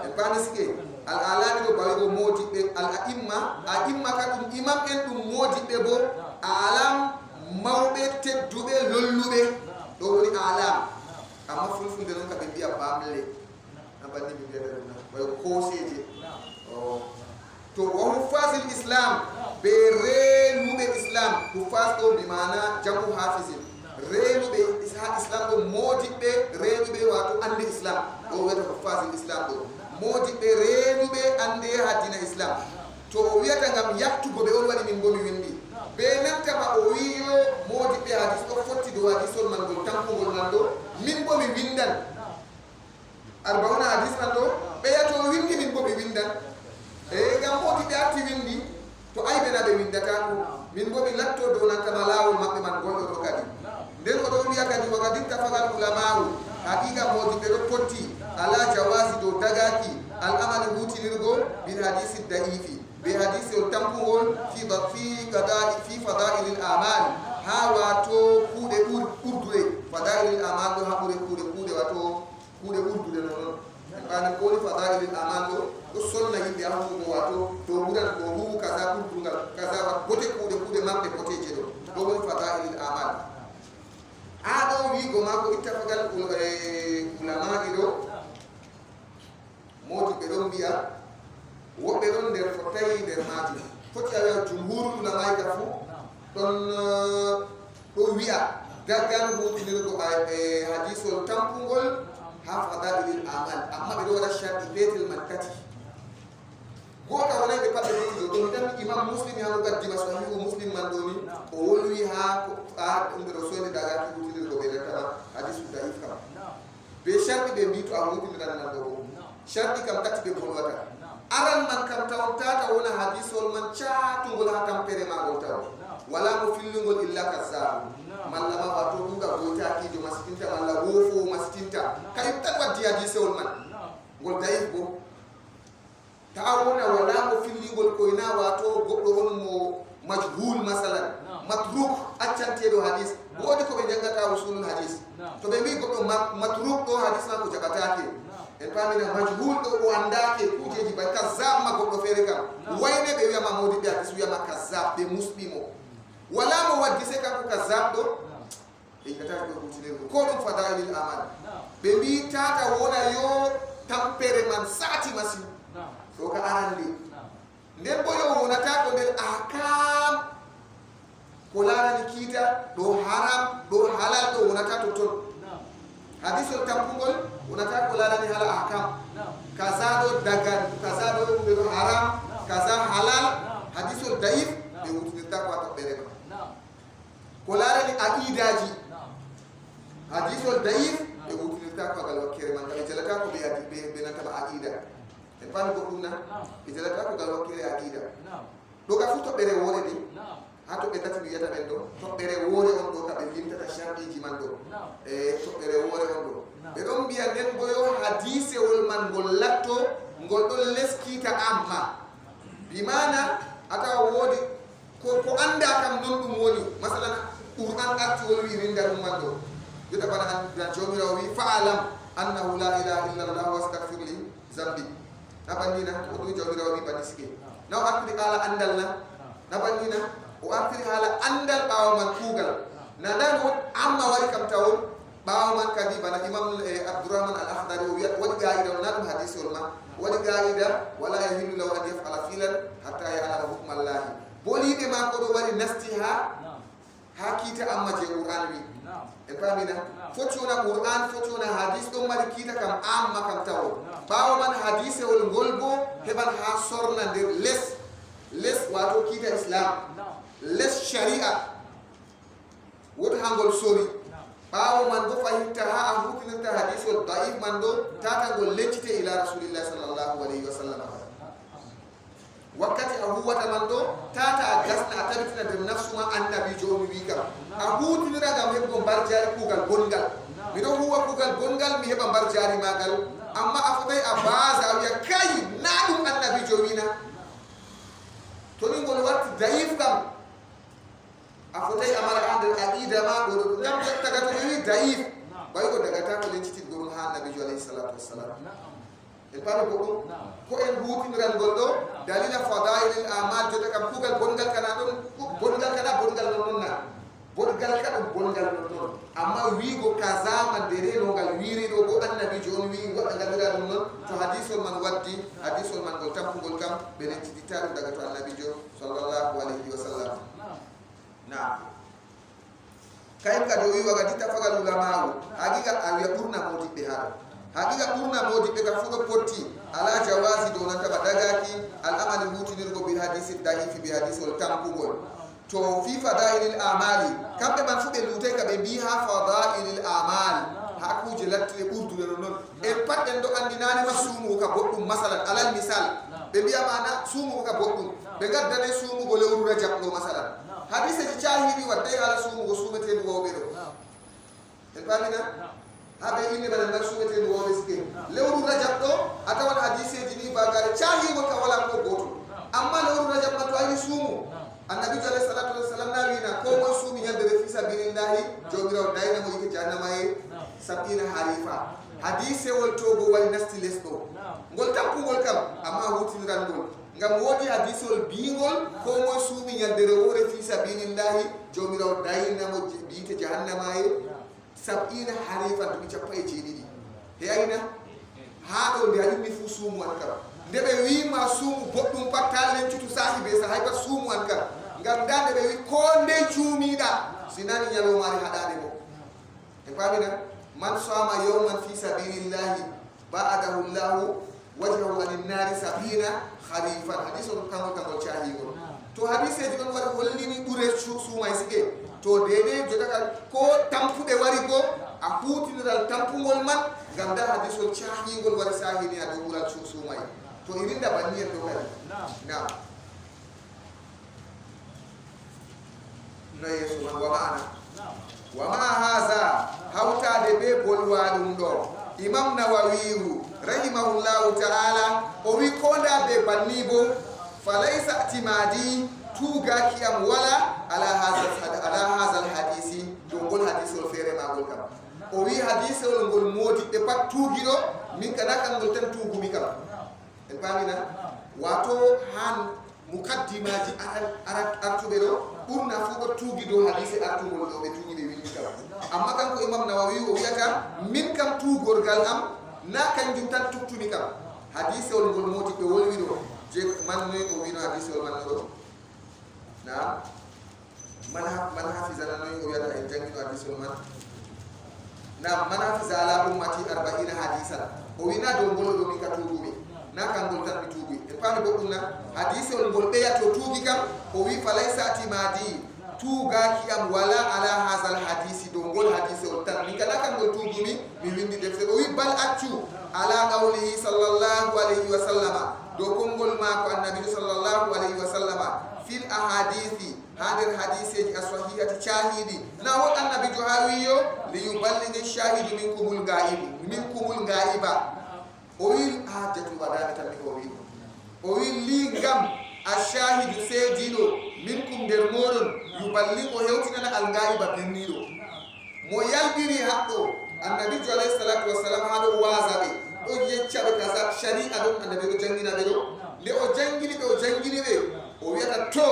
en pami sike al alami ɗo bawi o modiɓɓe al aimma ka ɗum imam en ɗum modiɓɓe bo alam mawɓe tedduɓe lolluɓe ɗo woni alam amma fulfulde noon ka ɓe mbiya bamle abanni ɓe mbiyata ɗum wayo koseje to wa huffasil islam ɓe reenuɓe islam huffas ɗo bi mana jamu hafisin reenuɓe islam ɗo modiɓɓe reenuɓe wato ande islam ɗo wiyata huffasil islam ɗo modiɓɓe reenuɓe ande ha dina islam to o wiyata ngam yattugo ɓe on waɗi min bo mi windi ɓe nantama o wiyo modiɓɓe hadis ɗo fotti dow hadisol man ngol tampugol man ɗo min bo mi windan arbauna hadis man ɗo ɓeya to windi min bo mi windan ngam modiɓɓe arti windi to aybena ɓe windata ko min bo mi latto dow nantama lawol maɓɓe man gonɗo ɗo kadi nden oɗo wiya kadi wakadin tafagal ulamau haqiqa modiɓɓe ɗo potti ala jawasi dow dagaki al amali hutinirgo bil hadisi daifi be hadisi on tampugol fi fadailil amal ha wato kuuɗe ɓurduɗe fadailil amal ɗo ha kuuɗe wato kuuɗe ɓurduɗe nonon ɓani kowoni fadailil amal ɗo sonna yimɓe ha huugo wato to ɓuran ɗo huwu kaza ɓurdugal kaza wat bote kuuɗe maɓɓe boteje ɗo ɗo woni fadailil amal ha ɗo wigo mako ittafagal ulamaɗi ɗo modiɓɓe ɗon mbiya woɓɓe ɗon nder fotayi nder majum foti a wiya jumhuru ulamaika fu ɗon ɗo wiya daggan hutinirgo hadisol tampugol ha fadailil amal amma ɓe ɗo waɗa sharɗi petel man tati goto wonay ɓe paɓe ɗotiɗo to mi tan imam muslim hano gaddima sahihu muslim man ɗo ni o wolwi ha ɗumɓe ɗo soyde dagaki hutinirgo ɓe rettama hadisu daif kam be sharɗi ɓe mbi to a hutiniran man ɗo bo sharɗi kam tati ɓe bolwata aran man kam tawon tata wona hadisol man catugol ha tampere magol taw wala mo fillugol illa kasabu malla ma wato ɗuga gotakijo masitinta malla wofowo masitinta kayum tan waddi hadisewol man ngol dayif bo tawa wona wala mo filligol koyna wato goɗɗo on mo majhul masalan matruk accanteɗo hadis woodi ko ɓe jangata usulul hadis to ɓe mbi goɗɗo matruk ɗo hadis ma ko jaɓatake en pamina majhul ɗo o andake kujeji bay kazzab ma goɗɗo feere kam wayne ɓe wiyama modiɓɓe hadis wiyama kazzab ɓe musɓimo wala mo waddi se kanko kazzab ɗo ɓe yiɗatake ɓe hutinirgo ko ɗum fadailil amal ɓe mbi tata wona yo tampere man sati masin ɗo ka arande nden bo yo wonata ko nder ahkam ko larani kiita ɗo haram ɗo halal ɗo wonata to ton hadisol tampugol wonata ko larani hala ahkam kaza ɗo dagan kaza ɗo ɗo haram kaza halal hadisol daif ɓe wutinirta ko a toɓɓere ma ko larani aqidaji hadisol daif ɓe wutinirta ko agal wakkere man ɓe jalata ko ɓe nantama aqida en fami goɗɗum na ɓe jalata ko gal wakkere aqida ɗo ka fu toɓɓere woore ni ha toɓɓe tati mi wiyata ɓen ɗo toɓɓere woore on ɗo ka ɓe limtata sharɗiji man ɗo toɓɓere woore on ɗo ɓe ɗon mbiya nden boyo hadisewol man ngol latto ngol ɗon leskiita amma bimana atawa woodi ko anda kam non ɗum woni masalan qur'an arti wolwi winda ɗum man ɗo jotta bana an jomirawo wi fa'alam annahu la ilaha illa llah wastagfir li zambi na bannina o ɗum jomirawo wi bani sike na o artiri haala andal na bannina o artiri haala andal ɓawa man kuugal na ndan won amma wari kam tawon ɓawa man kadi bana imam abdourahman al akhdari o wiyat waɗi ga'ida o na ɗum hadisol ma waɗi ga'ida wala yahillu law an yaf'ala filan hatta ya'lama hukmallahi boliɓe ma ko ɗo wari nasti ha kiita amma je qur'an wi en famina foti wona qur'an foti wona hadis ɗon mari kiita kam amma kam tawo ɓawa man hadisewol ngol bo heɓan ha sorna nder les wato kiita islam les sharia woto ha ngol sori ɓaawo man bo fahimta ha a hutinirta hadisol daif man ɗo tatangol leccite ila rasulillahi sallllahu alayhi wa sallam wakkati a huwata man ɗo tata a gasna a tabitina nder nafsuma annabi joni wi kam a hutinira gam heɓgo mbar jari kuugal gongal miɗo huwa kuugal gongal mi heɓa mbar jari magal amma a fotay a base a wiya kay na ɗum annabi jo wina to ni ngol warti daif kam a fotay a mara nder aqida ma ɗo ngam taga to wi daif bay ko dagata ko lencititgo ɗum ha annabi jo alayhi salatu wassalam en paami ko ɗum ko en hutiniral ngol ɗo dalila fadailil amal jota kam kuugal bongal kana ɗon bongal kana bongal non noon na bongal ka ɗum bongal non noon amma wiigo kasama dere no ngal wiiri ɗo bo annabi joni wi waɗa ngalira ɗum noon to hadisol man waddi hadisol man ngol tampugol kam ɓe lencititta ɗum daga to annabi jo sallllahu alayhi wa sallam naam kayen kadi o wi wagati tafagal ulama'u haqiqa a wiya ɓurna modiɓɓe haɗo haqiqa ɓurna modiɓɓe kam fuɗo potti ala jawasi dow nantaba dagaki al'amali hutinirgo bil hadisi dahifi bi hadisol tampugol to fi fadailil amali kamɓe man fu ɓe lutay ka ɓe mbi ha fadailil amal ha kuje lattire ɓurdude no noon en pat en ɗo andinanima sumugo ka boɗɗum masalan alal misal ɓe mbiya mana sumugo ka boɗɗum ɓe gaddane sumugo lewru rajab ɗo masalan hadiseji cahiɗi wadday ala sumugo sumeteɗu wowɓe ɗo en pamina ha ɓe inni ɓaɗa nder sumeteɗu wowɓe sike lewru rajab ɗo a tawan hadiseji ni bagare cahigol ka wala ko goto amma lewru rajab ma to ayi suumu annabi alayhi salatu wassalam na wina ko moy suumi ñandere fi sabilillahi jomirawo daynamo yike jahannama e sab'ina harifa hadisewol togo wari nasti les ɗo ngol tampugol kam amma hutiniran ngol ngam woodi hadisol bingol ko moy suumi ñandere wore fi sabilillahi jomirawo daynamo yike jahannama e sab'ina harifa duɓi cappa e jeeɗiɗi heyayna ha ɗo nde a yummi fu suumu an kam nde ɓe wima suumu boɗɗum pat ta lencutu sahi be sa hay pat suumu an kam ngam nda nde ɓe wi ko nde cuumiɗa sinani ñalowmari haɗade mo e pamina man sama yawman fi sabilillahi ba'adahu llahu wajhahu anin nari sabina harifan hadis on kangol cahigol to hadiseji ɗon waɗi hollini ɓure suumay sike to dede jotaka ko tampuɗe wari go a hutiniral tampugol man ngam nda hadisol cahigol waɗi sahini a dow wural suumay to irinda banni en ɗo kadi nam no yeeso man wa ma haza hawtade be bolwaɗum ɗo imam nawawiyu rahimahullahu ta'ala o wi konda be banni bo falaysa timadi tugaki am wala ala hazal hadisi ɗo ngol hadisol feere magol kam o wi hadisol ngol modiɓɓe pat tuugiɗo min kana kangol tan tugumi kam en pamina wato han mukaddimaji artuɓe ɗo ɓurna fu ɗo tuugi dow hadise artugol ɗo ɓe tuugi ɓe windi kam amma kanko imam nawawi o wiyata min kam tuugorgal am na kanjum tan tuttumi kam hadisewol ngol modiɓɓe wolwi ɗo je man noy o wino hadisewol man ɗo na man hafisana noy o wiyata en jangino hadisewol man na man hafisa ala ummati 40 hadisan o wina dow ngol ɗo min ka tuugumi na kangol tan mi tuugi e paami goɗɗum na hadisewol ngol ɓeya to tuugi kam o wi falaysa timadi tuugaki am wala ala hasal hadisi dow ngol hadisewol tan min kala kangol tuugumi mi windi defte o wi bal accu ala qawlihi sallllahu alayhi wa sallama dow konngol maako annabijo sallllahu alayhi wa sallama fil ahadithi ha nder hadiseji a sahihati cahiɗi na won annabijo ha wiyo li yuballighi shahidu minkumul gaiba o wi hajjatu waɗani tan mi o wi li ngam a shahidu seediɗo minkum nder moɗon yuballighi o hewtinana algaiba benniɗo mo yaldiri haɗɗo annabijo alayhi salatu wassalam ha ɗo waasa ɓe ɗo yeccaɓe kasa sharia ɗon annabi ɗo jangina ɓe ɗo nde o jangini ɓe o jangini ɓe o wiyata to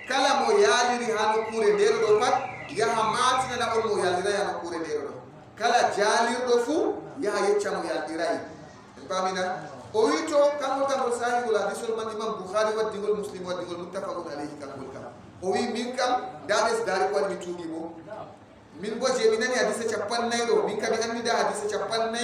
kala mo yaaliri ha nokkure ndero ɗo pat yaha matinana on mo yaldiray ha nokkure ndero ɗo kala jaalirɗo fuu yaha yecca mo yaldirayi en pamina o wi to kangol sahihul hadisol man imam bouhari waddingol muslim waddingol muttafaqun alayhi kangol kam o wi min kam daɓes daari ko waɗi mi tuugi mo min bo je mi nani hadise 40 ɗo min kam mi andida hadise 40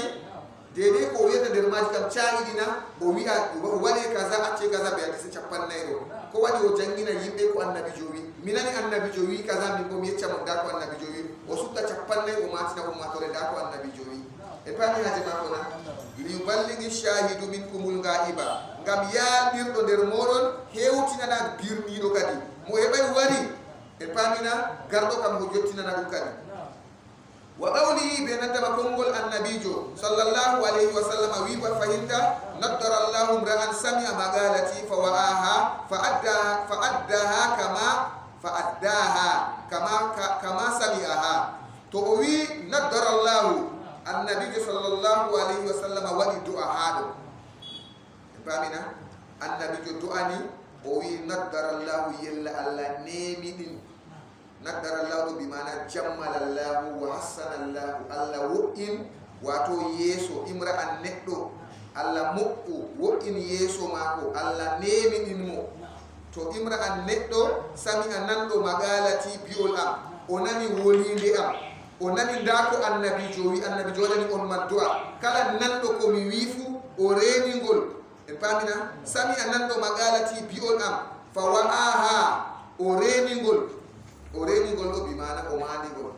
dede ko wiyata nder maji kam cahiɗina o wiya waɗe kaza acce kaza ɓe hadise 40 ɗo ko waɗi o jangina yimɓe ko annabi jowi minani annabi jowi kaza min bo mi yecca mo da ko annabi jowi o sutta capanne o matina ummatore da ko annabi jowi e pani haje makko na li yuballighi shahidu minkumul ghaiba ngam yaadirɗo nder moɗon hewtinana birniɗo kadi mo heɓay wari e pamina garɗo kam ho jottinana ɗum kadi wa qawlihi be naddama konngol annabijo sallallahu alayhi wa sallam wi ba fahinta naddara allahu mra'an sami'a magalati fa wa'aha fa addaha kama sami'aha to o wi naddara allahu annabijo sallallahu alayhi wa sallam waɗi du'a haɗo e pamina annabijo du'ani o wi naddara allahu yella allah nemiɗin naddara allahu bi mana jammal allahu wa hassana allahu allah wo'in wato yeeso imra'an neɗɗo allah moƴƴu wo'in yeeso maako allah nemiɗin mo to imra'an neɗɗo sami a nanɗo magalati bi'ol am o nani wolinde am o nani nda ko annabijo wi annabijo waɗani on maddu'a kala nanɗo komi wi fu o reningol en pamina sami a nanɗo magalati bi'ol am fa wa'aha o reningol ɗo bi mana o mandigol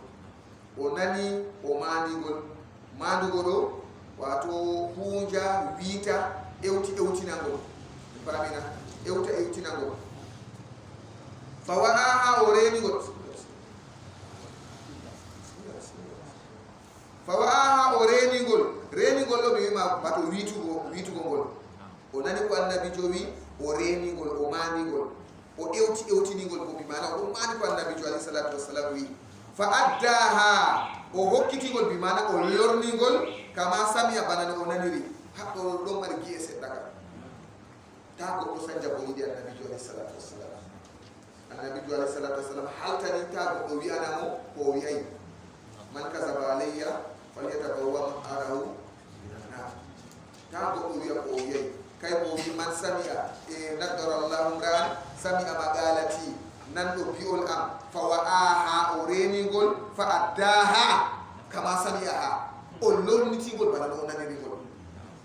o nani o mandigol mandugo ɗo wato hunja wiita ewtinangol en pamina ewtinangol fa wa'aha o reningol fa wa'aha o reningol ɗo mi wima wato wiitugo ngol o nani ko annabijo wi o reningol o mandigol o ewtiningol bo bi mana o mani ko annabijo alayhi salatu wassalam wi fa addaha o hokkitingol bi mana o lorningol kama samiya banano o naniri haɗɗo ɗon mari gi'e seɗɗa ka ta goɗɗo sanja bo yiɗi annabijo alayhi salatu wassalam annabijo alayhi salatu wassalam haltani ta goɗɗo wi'anamo ko o wi'ay man kasaba alayya falyatabawwa maq'adahu minan nar ta goɗɗo wi'a ko o wi'ay kay o wi man sami'a e naddara allahu mra'an sami'a magalati nanɗo bi'ol am fa wa'aha o reningol fa addaha kama sami'aha o lornitingol bana no o nanirigol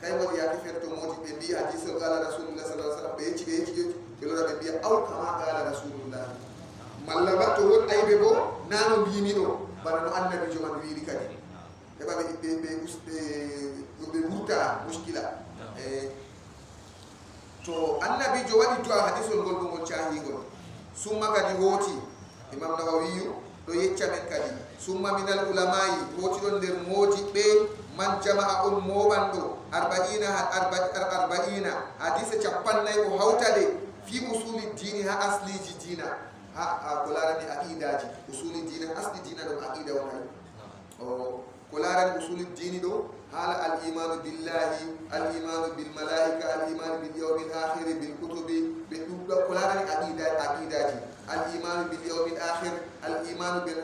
kay waɗi yaake feere to modi ɓe mbi hadise o qala rasulullah sallallahu alaihi wasallam ɓe yecci ɓe lora ɓe mbiya aw kama qala rasulullah malla ba to won ayɓe bo nano mbimi ɗo bana no annabijo man wiiri kadi heɓa ɓe wurta muskila to annabijo waɗi du'a hadisol ngol ɗum ngol cahigol summa kadi wooti imam nawawiyu ɗo yecca men kadi summa minal ulamayi wooti ɗon nder moodiɓɓe man jama'a on moɓanɗo arba'ina hadise capannayyi o hawtade fi usuli dini ha asliji dina ha ko larani aqidaji usuli dina asli dina ɗum aqida on hay o ko larani usuli dini ɗo haala al imanu billahi al imanu bil malaika al imanu bil yawmil akhir bil kutubi ɓe ɗum ɗo ko larani aqidaji al imanu bil yawmil akhir al imanu bil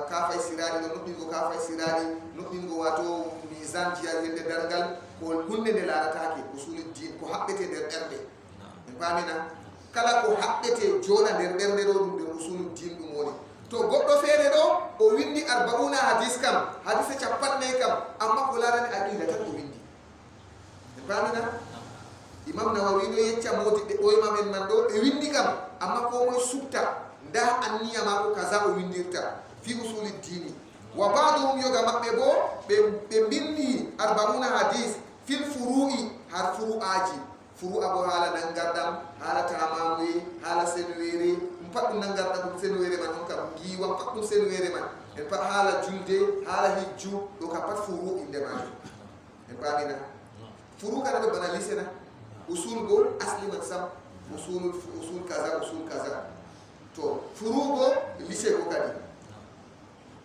kafay sirani ɗo nuɗɗingo kafay sirani nuɗɗingo wato misan jiya yende dargal ko hunde nde laratake usuli din ko haɓɓete nder ɓerde en pamina kala ko haɓɓete jona nder ɓerde ɗo ɗum nder usulu din ɗum woni to goɗɗo feere ɗo o windi arbauna hadis kam hadise capannayyi kam amma ko larani aqida tan o windi e pamina imam nawawi ɗo yecca modi ɓe ɓoyma men man ɗo ɓe windi kam amma ko moye subta nda anniya mako kaza o windirta fi usuli dini wa baduhum yoga maɓɓe bo ɓe bindi arbauna hadis fil furu'i har furu'aji furu'a bo haala nangarɗam haala tamamuye haala senwere pat ɗum nangarɗa ɗum senwere man on kam giwa pat ɗum senwere man en pat haala julde haala hijju ɗo ka pat furu inde majum en pamina furu kana ɗo bana lisena usul go asli man sam usul kaza to furu go lise go kadi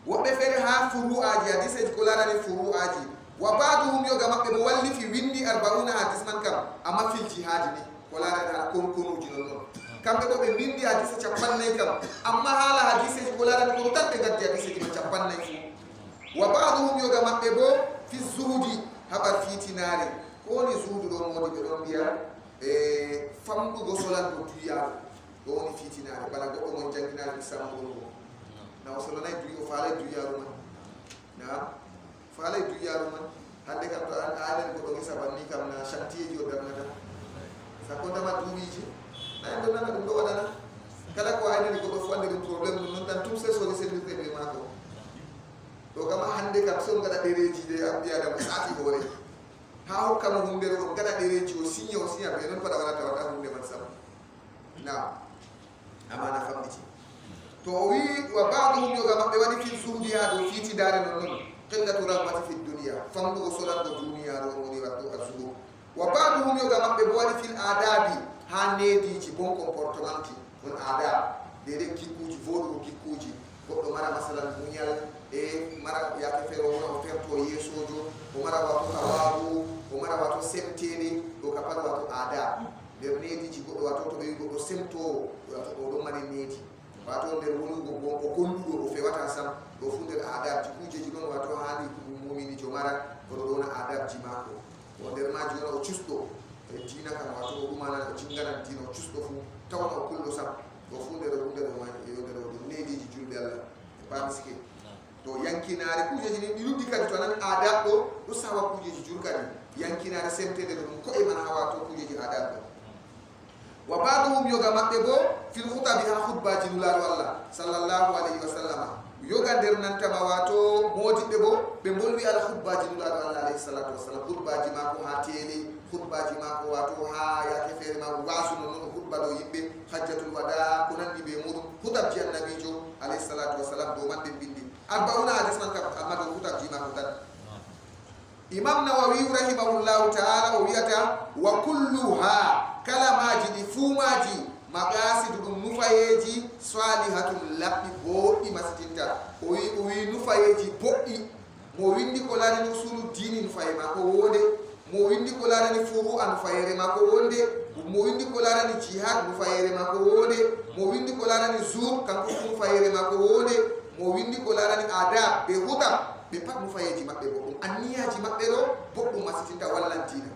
woɓɓe feere ha furu'aji hadiseji ko larani furu'aji wa baduhum yoga maɓɓe mo wallifi windi arbauna hadis man kam amma fil jihadi ni ko larani hala konuji non noon kamɓe ɗo ɓe bindi hadise capannayyi kam amma haala hadiseji ko larani kono tan ɓe gaddi hadiseji ma capannayyi fu wa baduhum yoga maɓɓe bo fi zuhudi haɓar fitinare ko woni zuhudu ɗo modi ɓe ɗon mbiya e famɗugo solanɗo duyaru ɗo woni fitinare bana goɗɗo mon jangginare isamugol ngo na o solanayi duyi o faalay duyaru man na faalay duyaru man hande kam to anen goɗɗo gesa banni kam na chantier ji o darnata sakko tama duuɓiji nayi ɗo nana ɗum ɗo waɗana kala ko ayni ko do fande dum problem non tan tum se so de sen be mako do kama hande kam so ngada dereji de abdiya da sati ko wore ha ho kam hunde ro ngada dereji o sinya be non pada wala tawata hunde man sam na amana famiti to wi wa ba'dhum yoga mabbe wadi fi suudiya do fiti dare non non qillatu rahmati fi dunya famdu ko solan do dunya do woni wato azugo wa ba'dhum yoga mabbe wadi fil adabi ha nedi ci bon comportementi on adab de kikuji vodu kikuji goddo mara masalan munyal e mara yake fero wona ferto yesojo o mara wato tawabu o mara wato semteni do kapal wato adab de nedi ci goddo wato to be goddo semto wato do mari nedi wato nder wulugo gonko gollugo o fewata sam do fu nder adab ji kujeji ɗon wato haali mumini jo mara oɗo ɗona adab ji mako o nder maji wona o custo e dina kam wato o ɗumana o cinganan dina o custo fu tawna o kullo sam o fu nder nder ɗum nediji julɓe allah e pamisike to yankinare kujeji ni ɗi ɗuɗɗi kadi to anan adab ɗo sawa kujeji jur kadi yankinare semtede ɗum koye man hawa to kujeji adab ɗo wa ba'dhum yoga mabbe bo fil khutabi ha khutbaji nularo Allah sallallahu alaihi wasallam yoga der nanta ma wato modibbe bo be bolwi ala khutbaji nularo Allah alaihi salatu wasallam khutbaji mako ha tele khutbaji mako wato ha yake fere ma wasu non khutba do yimbe hajjatul wada kunandi be mudum khutabji annabijo alaihi salatu wasallam do mande bindi arbauna hadis man ka amma do khutabji mako tan Imam Nawawi rahimahullahu ta'ala o wiyata wa kulluha kalamaji ɗi fuumaji maqasidu ɗum nufayeji salihatun labɓi boɗɗi masitinta o wi nufayeji boɗɗi mo windi ko larani usulu dini nufaye mako wonde mo windi ko larani furu a nufayere mako wonde mo windi ko larani jihad nufayere mako wonde mo windi ko larani zur kanko fu nufayere mako wonde mo windi ko larani adab be hutam ɓe pat nufayeji maɓɓe boɗɗum anniyaji maɓɓe ɗo boɗɗum masitinta wallantina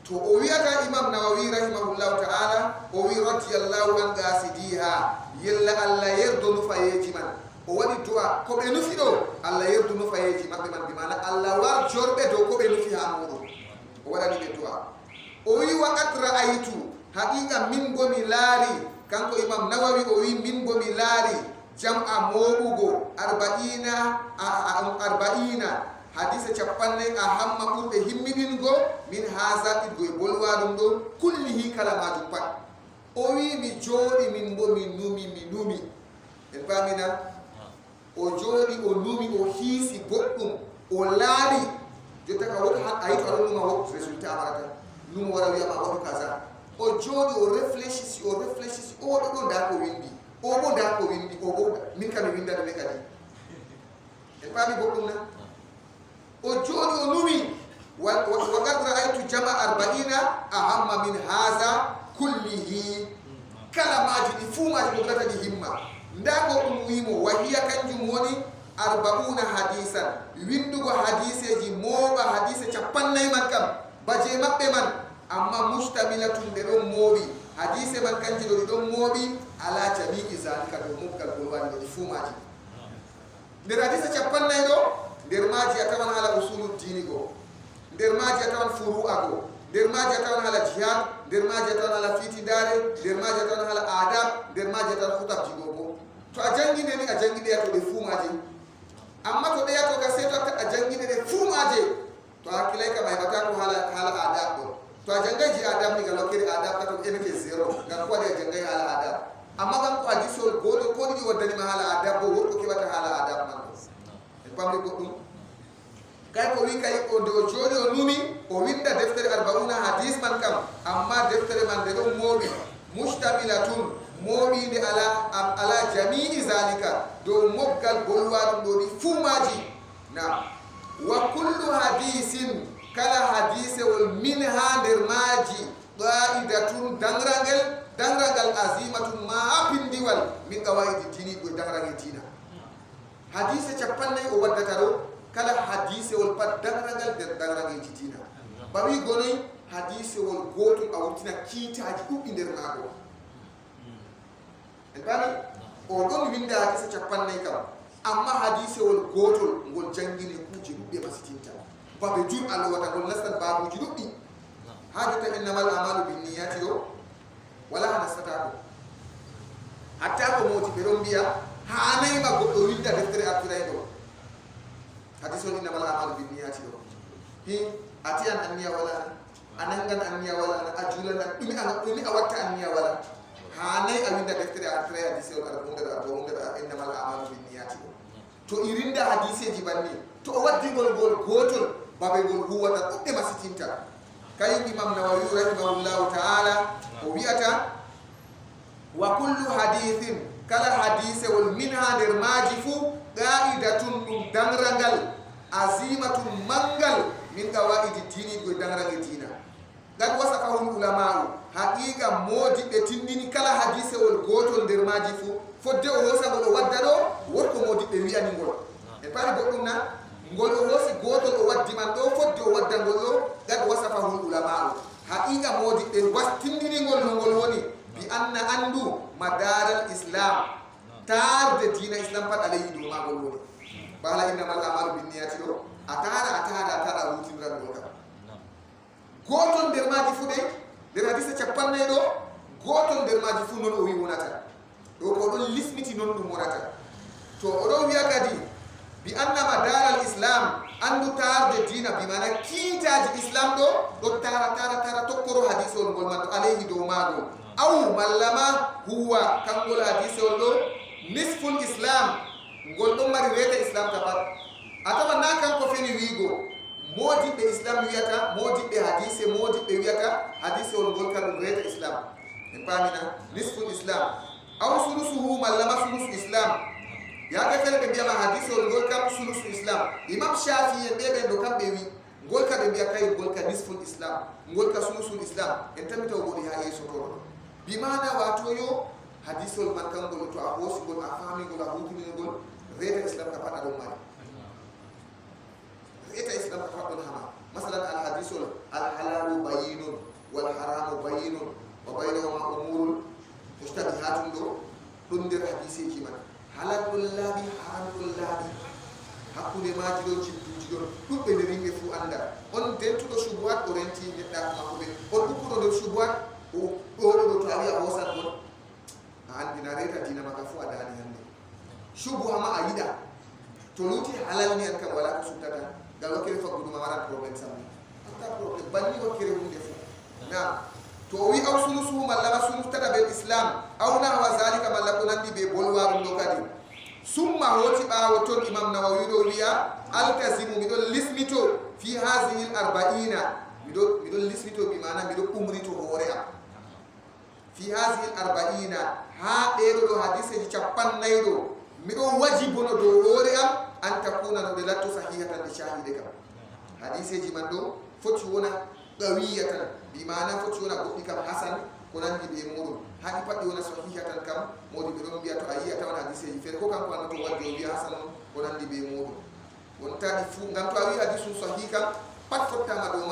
to o wiyata Imam Nawawi rahimahullahu ta'ala o wi radiyallahu an gasidiha yalla Allah yerdo nufayeji man o wadi du'a ko be nufi do Allah yerdo nufayeji mabbe man bi mana Allah war jorbe do ko be nufi ha muɗum o wadi be du'a o wi wa atra aitu haqiqa min gomi laari kanko Imam Nawawi o wi min gomi laari jam'a moɓugo arba'ina hadise capanne a hamma ɓurɓe himmiɗingo min haza ɗiɗgo e bolwaɗum ɗo kullihi kala majum pat o wi mi jooɗi min bo mi numi en pamina o jooɗi o numi o hiisi boɗɗum o laari jotta ka woto a yito aɗo numa wo résultat amarata numo wara wiyama waɗu kaza o jooɗi o réfléchisi o ɗo ɗo nda ko windi o bo nda ko windi o bo min kam mi windata ɓe kadi en pami boɗɗum na o jooɗi o numi wa qad ra'aytu jama arba'ina ahamma min haza kullihi kala maji ɗi fuu maji ɗo gata ɗi himma ndago ɗum wimo wahiya kanjum woni arba'una hadisan windugo hadiseji mooɓa hadise 50 man kam baje maɓɓe man amma mustamilatun ɗe ɗon mooɓi hadise man kanji ɗo ɗi ɗon mooɓi ala jami'i zalika dow mobgal bolwani ɗo ɗi fuu maji nder hadise 50 ɗo nder maji a tawan hala usulu dini go nder maji a tawan furu'a go nder maji a tawan hala jihad nder maji a tawan hala fitidare nder maji a tawan hala adab nder maji a tawan hutabji go bo to a jangine ni a jangide ya to ɗe fuu maji amma to ɗeya to ka sei to a jangine ɗe fuu maje to hakkilay kam a heɓata ko hala adab ɗo to a jangayji adab ni ga lokkiri adab ka to emete 0 ngam ko waɗi a jangay hala adab amma kam ko hadisol goto ko ɗiɗi waddanima hala adab bo woɗɗo keɓata hala adab man ɗo e pamɗi goɗɗum kay ko wi kay o do jooɗi o numi o winda deftere arba'una hadis man kam amma deftere man de ɗon mooɓi mustamilatun mooɓide ala jami'i zalika dow moggal bolwaɗum ɗo ɗi fuu maji na wa kullu hadisin kala hadisewol min ha nder maji qa'idatun dangragal azimatun ma pindiwal min qawaidi dini ɗo dangrage dina hadise 50 o waddata ɗo kala hadisewol pat dangragal nder dangrageji dina bawi gonoy hadisewol gotum a wurtina kiitaji ɗuɗɗi nder maɗo en bani o ɗon winda hadise 50 kam amma hadisewol gotol ngol jangine kuje ɗuɗɗe masitinta babe jur Allah wata ngol nastan babuji ɗuɗɗi ha jotta innamal a'malu binniyati o wala nastata ko hatta ko moti be don biya hanay ma goddo winda deftere artiray do hadith on inna mal a'malu binniyati do hi atiyan anniya wala anangan anniya wala ajulana dumi awatta anniya wala hanay awinda deftere artiray hadith on arabunda inna mal a'malu binniyati to irinda hadith ji banni to waddi gol gotol babe gol huwata dudde masitinta kay imam Nawawi rahimahullahu ta'ala o wi'ata wa kullu hadithin kala hadise wal minha der majifu qa'idatun dum danrangal azimatun mangal min qawaidi dini go danrangal dina gad wasafahul ulama haqiqa modi be tindini kala hadise wal gotol der majifu fodde o hosa gol wadda do worko modi be wi'ani gol e pari goddum na gol o hosi gotol o waddi man do fodde o wadda gol do gad wasafahul ulama haqiqa modi be wastindini gol no gol woni bi anna andu madaral islam tarde dina islam pat alayhi do magol woni bala inna mal amalu binniyati do atara rutin ran do kam goton der maji fu de der hadise cappanne do goton der maji fu non o wi wonata do ko don lismiti non dum wonata to o do wiya kadi bi anna madaral islam andu tarde dina bi mana kitaji islam do tara tokkoro hadise on gol man alayhi do magol aw mallama huwa kangol hadise on do nisful islam gol do mari reta islam tapat atama na kan ko feni wigo modi be islam wiyata modi be hadise modi be wiyata hadise on gol kan reta islam en pamina nisful islam aw sulusuhu mallama sulus islam ya ga fere be biya hadise on gol kan sulus islam imam shafi'i en be do kan be wi gol ka be biya kay gol ka nisful islam gol ka sulusul islam en tamita o godi ha yeso to bimana wato yo hadisol man kan gol to a hosi gol a fami gol a hutini gol reta islam ka fada do mari reta islam ka fada do hama masalan al hadisol al halalu bayyinun wal haramu bayyinun wa bainahuma umurun mushtabihatun do dun der hadisi ki man halakul ladhi haramul ladhi hakkude maji do jiddu dubbe ne ringe fu anda on dentudo subuat o renti nedda ma ko be on bukkudo do subuat o do to ali a hosan mon andina reta dina maka fu adani hande shubu ama ayida to luti halal ni kan wala ko subtata galo kere fa gudu mara problem samni anta problem banni ko kere hunde fu na to wi aw sulusu mallama sulutada bil islam aw na wa zalika mallako nandi be bolwaru do kadi summa hoti bawo ton imam Nawawi do wiya altazimu midol lismito fi hadhihi al arba'ina midol lismito bi mana midol umrito hore am fi hadhihi al-arba'ina ha do hadise ji capannay do mi do wajibono do wore am an takuna no de latto sahihatan li shahide kam hadise ji man do foti wona qawiyatan bi mana foti wona goddi kam hasan ko nandi be mudum hadi paddi wona sahihatan kam modi be do biya to ayi tawan hadise ji fer ko kan ko an to wadde bi hasan ko nandi be mudum won tadi fu ngam to ayi hadisu sahih kam pat fottama do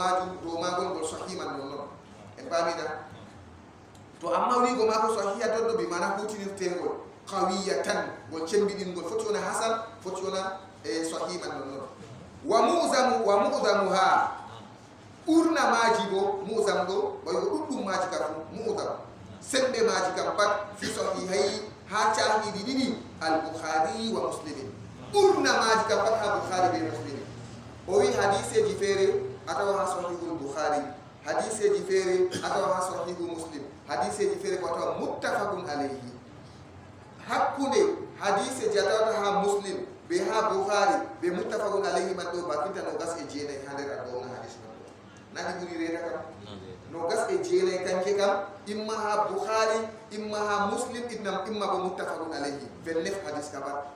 magol gol sahih man non en bamina to amma wi go mako sahiha don do bi mana hutinirte gol qawiyatan gol cembidin gol foti wona hasan foti wona sahiman non wa mu'zamuha urna maji go mu'zam do boy go duddum maji ka fu mu'zam sembe maji kam pat fi sahihai ha chahi didini al bukhari wa muslim urna maji kam pat ha bukhari be muslim o wi hadise ji fere atawa sahihul bukhari hadise ji fere atawa sahihul muslim hadise ji fere ko taw muttafaqun alayhi hakkunde hadise jatata ha muslim be ha bukhari be muttafaqun alayhi man do bakinta no gas e jeena hande ado na hadis man nani buri rena kam no gas e jeena kanke kam imma ha bukhari imma ha muslim imma bo muttafaqun alayhi 29 hadis kabat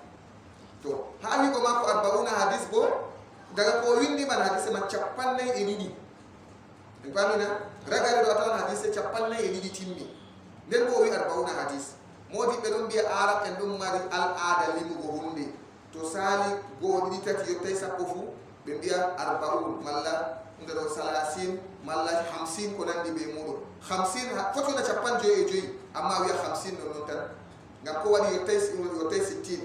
to ha wi ko mako 40 hadis bo daga ko windi man hadise man cappanne e didi en pamina ragare do tan hadise cappanne e didi timmi nden bo wi 40 hadis modi be dum biya arab en dum mari al aada limu go hunde to sali go didi tati yottay sappo fu be biya 40 malla ndero salasin malla 50 ko nandi be mudo 50 foto na cappan joyi amma wi 50 non tan ngam ko wadi yottay 60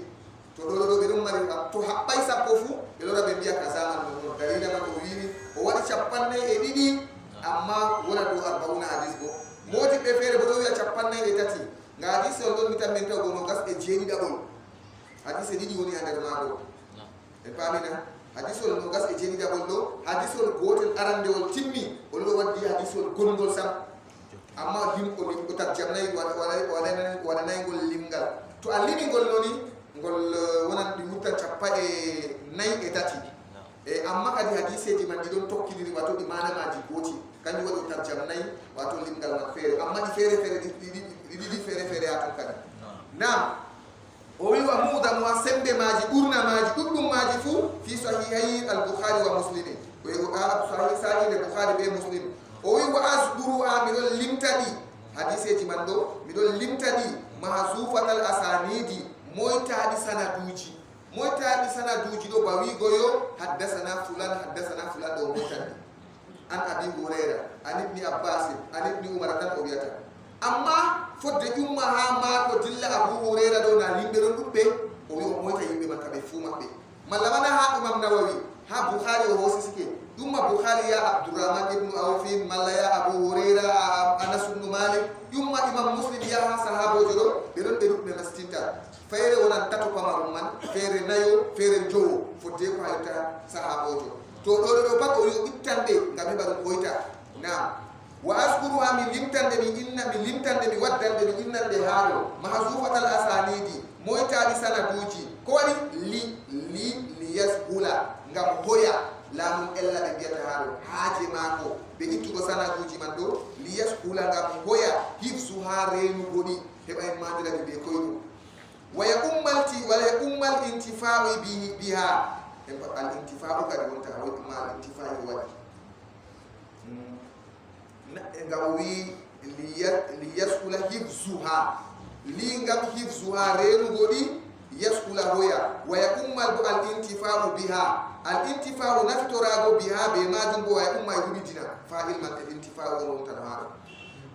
to do be dum mari to habbay sappo fu be lora be biya kasaman non dalila ma ko wiri o wadi cappanne e didi amma wala do 40 hadis go modi be fere bo do wi cappanne e tati hadise on ɗon mi tan min taw gono gas e jeeɗiɗaɓol hadise ɗiɗi woni ha nder maɗo en paamina hadisol no gas e jeeɗiɗaɓol ɗo hadisol gotel arandewol timmi on ɗo waddi hadisol gongol sam amma limko tat jamnayi waɗanaygol limgal to a limigol noni ngol wonan ɗi wurta 4 e amma kadi hadiseji man ɗi ɗon tokkidiri wato ɗi manamaji gooti kanjum waɗi o tat jamnayi wato limgal man feere amma ɗi feere feere ɗiɗi feere feere ha ton kadi nam o wi wa mudamu ha sembe maji ɓurna maji ɗuɗɗum maji fuu fi sahihayi al-bukhari wa muslimin sahihde bukhari be muslim o wi wa asduru a miɗon limtaɗi hadiseji man ɗo miɗon limtaɗi mahzufatal asanidi moytaɗi sanaduji ɗo bawigoyo haddasana fulan ɗo moytanɗi an abi hurayra an ibni abbas an ibni umar tan o wiyata amma fodde ƴumma ha maako dilla abu hurayra ɗo na yimɓe ɗon ɗuɓɓe o wi o moyta yimɓe man kamɓe fuu maɓɓe malla mana ha imam nawawi ha bukhari o hoosisike ƴumma bukhari ya abdourahman ibnu awfin malla ya abu hurayra anas ibnu malik ƴumma imam muslim ya ha sahabojo ɗo ɓe ɗon ɓe ɗuɓɓe mastinta feere wonan tato pamarum man feere nayo feere jowo fodde ko hayta sahabojo to ɗo pat o wi o ittanɓe ngam heɓa ɗum hoyta nam wa askuruha min limtande mi waddande mi innande haɗo mahzufatal asanidi moytaɗi sanaduji ko waɗi li yashula ngam hoya laamum ella ɓe mbiyata haɗo haaje maako ɓe ittugo sanaduji man ɗo li yashula ngam hoya hifsu ha renugoɗi heɓa en madirani ɓe koyɗum waya ummal intifau biha al intifau kadi wonta hoyɗuma al intifai waɗi ngam wi liyaskula hifzuha li ngam hifzuha renugo ɗi yaskula hoya waya ummal bo al intifau biha al intifau naftorago biha be majum bo waya umma e huɓitina fa'il man e intifau on wontan haɗo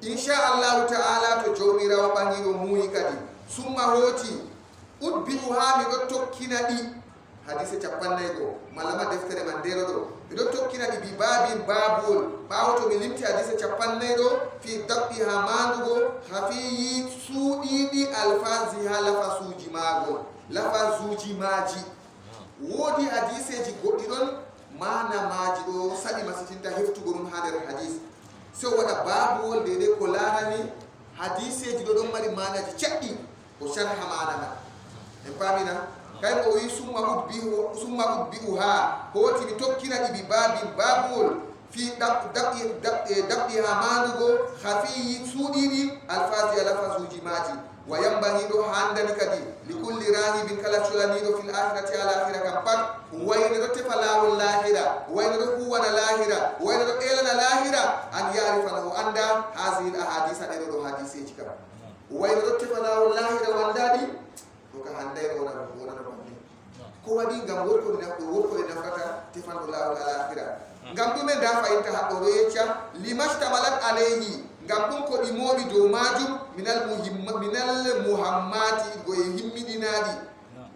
inchallahu ta'ala to jawmirawo ɓangiɗo muuyi kadi summa hooti udbi'u ha miɗo tokkina ɗi hadise 50 malama deftere man ndero ɗo miɗo tokkina ɗi bi babin babol ɓawo to mi limti hadise 50 fi dabɓi ha mandugo hafiyi suuɗiɗi alfazi ha lafasuji magol lafazuji maji woodi hadiseji goɗɗi ɗon mana maji ɗo saɗi masitinta heftugo ɗum ha nder hadise so waɗa babowol dede ko larani hadiseji ɗo ɗon mari manaji caɗɗi o sharha mana man en pamina kay o wi summa udbi'u ha hoti mi tokkina ɗi bi babin babol fi dabɗi ha mandugo hafiyi suuɗiɗi alfazi alafasuji maji wa yambaniɗo handani kadi likulli rahibin kala colaniɗo fil akhirati al akhira kam pat wayne ɗo tefa lawol lahira wayne ɗo huwana lahira wayne ɗo elana lahira an yarifana o anda hasihil ahadisa ɗeɗo ɗo hadiseji kam wayne ɗo tefa lawol lahira o andaɗi to ka handayno wonana banni ko waɗi ngam workode nafata tefanɗo lawol al akhira ngam ɗumen da fayinta haɗɗo ɗo yecca limashtamalat alayhi ngam ɗum ko ɗi mooɗi dow majum minal muhammati goye himmiɗinaɗi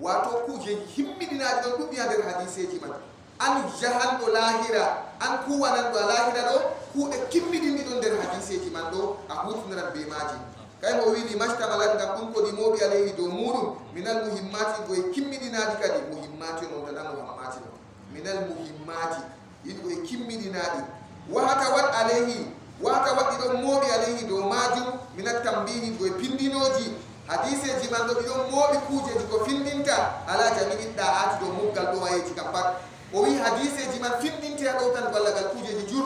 wato kuje himmiɗinaɗi ɗon ɗuɗɗi ha nder hadiseji man an jahanɗo lahira an kuwananɗo a lahira ɗo kuuɗe kimmiɗinɗi ɗon nder hadiseji man ɗo a hutinirat be maji kay mo wi limashtamalat ngam ɗum ko ɗi mooɓi alayhi dow muɗum minal muhimmati goye kimmiɗinaɗi kadi muhimmati on tana muhammati ɗo minal muhimmati yiɗi koye kimmiɗinaɗi wahata wat alayhi wata waɗɗi ɗon mooɓi alayhi dow majum minat tambihi goye pindinoji hadiseji man ɗo ɗiɗon mooɓi kuujeji ko findinta ala jamiɗin ɗa'ati dow muggal ɗo wayeji kam pat o wi hadiseji man findinte a ɗo tan ballagal kuujeji jur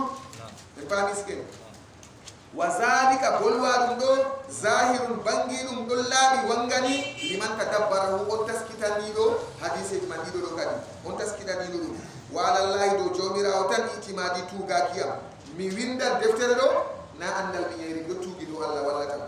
ɓe pamisken wa zalika bolwa ɗum ɗo zahirun bangi ɗum ɗon laaɓi wangani liman tadabbarahu on taskitaniɗo hadiseji man ɗiɗo ɗo kadi on taskitaniɗo ɗum wa alallahi dow jawmirawo tan itimadi tugakiyam mi windat deftere ɗo na andal mi yeyri miɗo tuugi dow Allah wallatam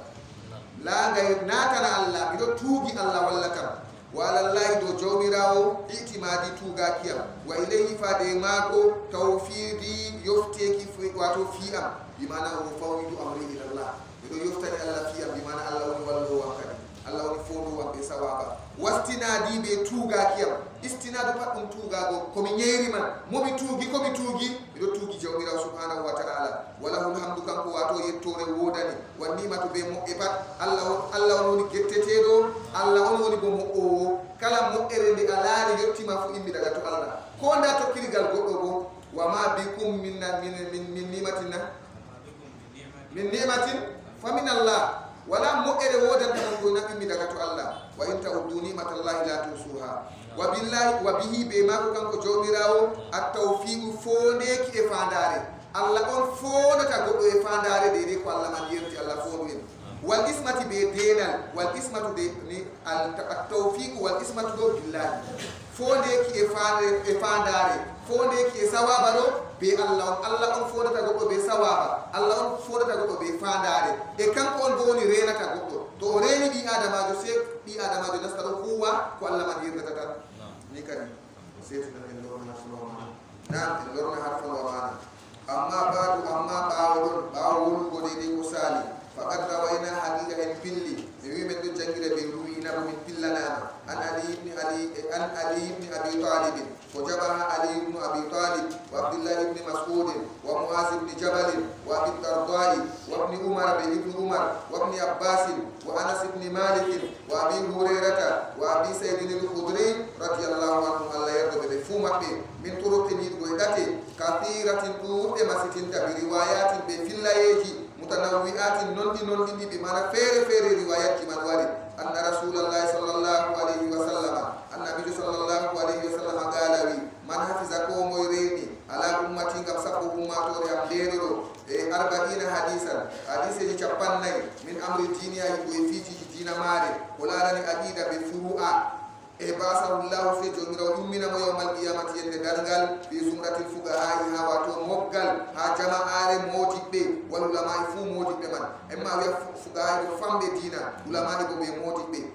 laagay natana Allah miɗo tuugi Allah wallatam wa alallahi dow jawmirawo itimadi tugakiyam wa ilayhi fade maako tawfidi yofteki wato fiyam bimana o fawwidu amri ila Allah miɗo yoftani Allah fiyam bimana Allah woni wallowo wakkati Allah woni fondu am be sawaba wastinadi be tuuga kiyam istinadu pat dum tuuga go komi ñeeri man momi tuugi komi tuugi mido tuugi jawmirawo subhanahu wa ta'ala wala hul hamdu kanko wato yettore wodani wa nimatu be mo e pat Allah woni gettetedo Allah woni bo mo o kala mo erende alaari yettima fu immi daga to Allah ko nda tokkirigal goddo go wa ma bikum min ni'matin fa min Allah wala mo ere wodanta mon go nabi daga to Allah wa in ta'uddu ni'matallahi la tusuha wa billahi wa bihi be ma ko kanko jawmirawo at-tawfiqu fondeki e fandare Allah on fondata goddo e fandare de ko Allah man yerti Allah fondu en wal ismati be denal wal ismatu de ni at-tawfiqu wal ismatu do billahi fondeki e fandare fondeki e sawaba do be Allah on fondata goddo be sawaba Allah on fondata goddo be fandare e kanko on bo woni renata goddo to o reni bi adamajo se bi adamajo nastaro huwa ko Allah man yirgata tan ni kadi seetina en lorna sunoma nan en lorna harfa wa mana amma ba'du bawul gode de ko sali faqad rawaina haditha en pilli e wi men do jangira be ruina min pillana an ali ibn abi talib وجبها علي بن أبي طالب وعبد الله بن مسعود ومعاذ بن جبل وأبي الدرداء وابن عمر بن عمر وابن عباس وأنس بن مالك وأبي هريرة وأبي سعيد الخدري رضي الله عنهم الله يرضى بفهمه من طرق يدغدت كثيرة تود مسكين بروايات بفلايج متنوعات نندي بمعنى فير روايات كما وارد أن رسول الله صلى الله عليه وسلم النبي صلى الله عليه وسلم قال من حفظ قوم يريني على أمتي كم سبوا أماتور يمدينرو 40 حديثا حديث يجبنني من أمر الدنيا يقول فيه دين ماري ولا رني أجيد بفروع باسه الله في جمرة أمنا يوم القيامة يندرجال في زمرة الفقهاء هواتو مقال جماعة موجب بي والعلماء فو موجب من أما هي فقهاء فم بدينا علماء بو موجب بي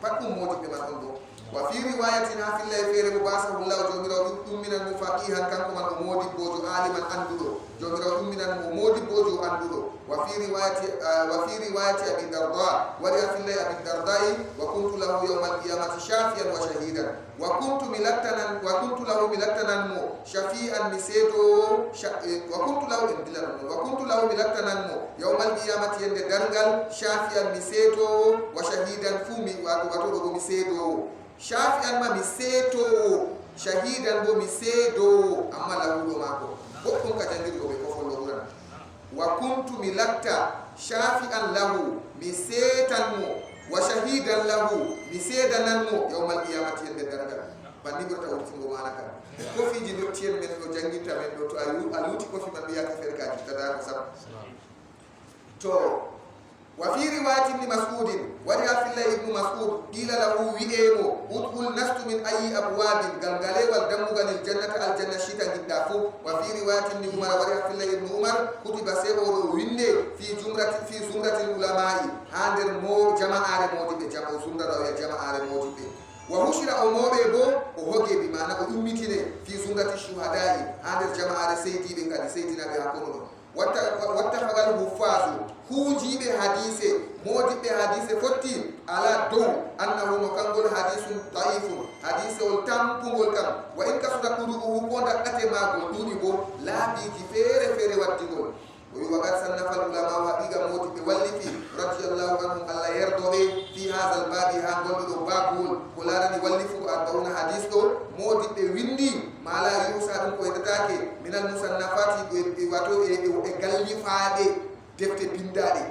فكم موجب من أنظر وفي روايتنا في الله فيرب باسه الله جمرة أمنا مفقيها كانكم من موجب بوجو عالما أندرو جمرة أمنا موجب بوجو أندرو وفي رواية أبي الدرداء ورأى في الله أبي الدرداء وكنت له يوم القيامة شافيا وشهيدا وكنت له ملتنا شفيئا نسيتو وكنت له ملتنا يوم القيامة يندرغل شافيا نسيتو وشهيدا فومي واتو مسيدو شافيا ما مسيتو شهيدا بو مسيدو أما له ماكو بكم كتنديرو بكفر لغران وكنت ملتا شافئا له مسيتا وشهيدا له مسيدا يوم القيامة يندرغل bandi burta wonti ngo manaka ko fi ji do tien men do jangita men do to aluti ko fi man biya ka ferka ti tada sab to wa fi riwayat ibn mas'ud wa ya fi Allah ibn mas'ud qila lahu wi'emo udkhul nastu min ayi abwabin galgale wal damugal jannata al janna shita gidafu wa fi riwayat ibn umar wa ya fi Allah ibn umar kutiba sayru winne fi zumrati ulama'i hander mo jama'are modibe jama'u sundara ya jama'are modibe وحشر أمومي بو وهوجي بمعنى أمتنا في سورة الشهداء عند الجماعة سيدي بن سيدنا بهاكونو واتفق الحفاظ هو جيب حديث موجب حديث فتي على دو أنه مكانغول حديث ضعيف حديث التام والكم وإن كسر قلوبه كون أتما قلوبه بو لا بيجي فير واتيغول وقد صنف العلماء وإيجا موجب واللفي رضي الله عنهم الله يرضى في هذا الباب هانغول باقول كلارني واللفو أربعون حديث موجب ويندي ما لا يوسع كويتاك من المصنفات واتو إغلفادي دفت بنداري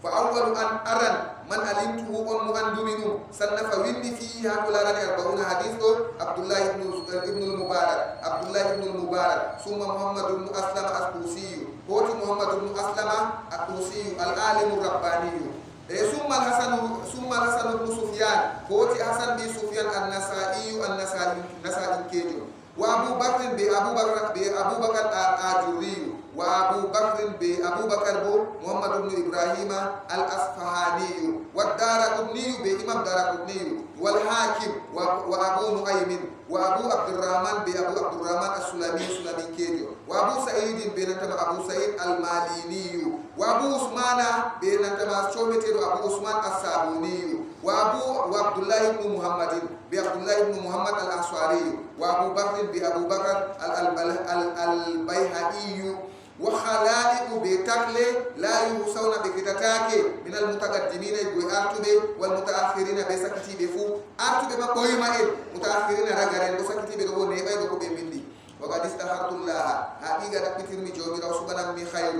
فأول أن أرن من علمته أن مغندمين صنف ويندي فيه كلارني 40 حديث عبد الله بن المبارك ثم محمد بن أسلم الطوسي قوت محمد بن أسلم الطوسي العالم الرباني ثم الحسن بن سفيان قوت حسن بن سفيان النسائي كيجو وأبو بكر الآجوري وأبو بكر محمد بن إبراهيم الأصفهاني والدارقطني بإمام دارقطني والحاكم وأبو نعيم وأبو عبد الرحمن السلمي كيجو وأبو سعيد بنتما أبو سعيد الماليني وأبو عثمان بنتما شومتيرو أبو عثمان الصابوني وعبد الله بن محمد بعبد الله بن محمد الأنصاري وأبو بكر بأبو بكر البيهقي وخلائق بتقل لا يحصون بكتتاك من المتقدمين بأرتب والمتأخرين بسكتي بفو أرتب ما قوي ما متأخرين رجالين بسكتي بفو نيبا يدوكو بمندي وقد استخرت الله حقيقة كتير من جومي سبحانه من خير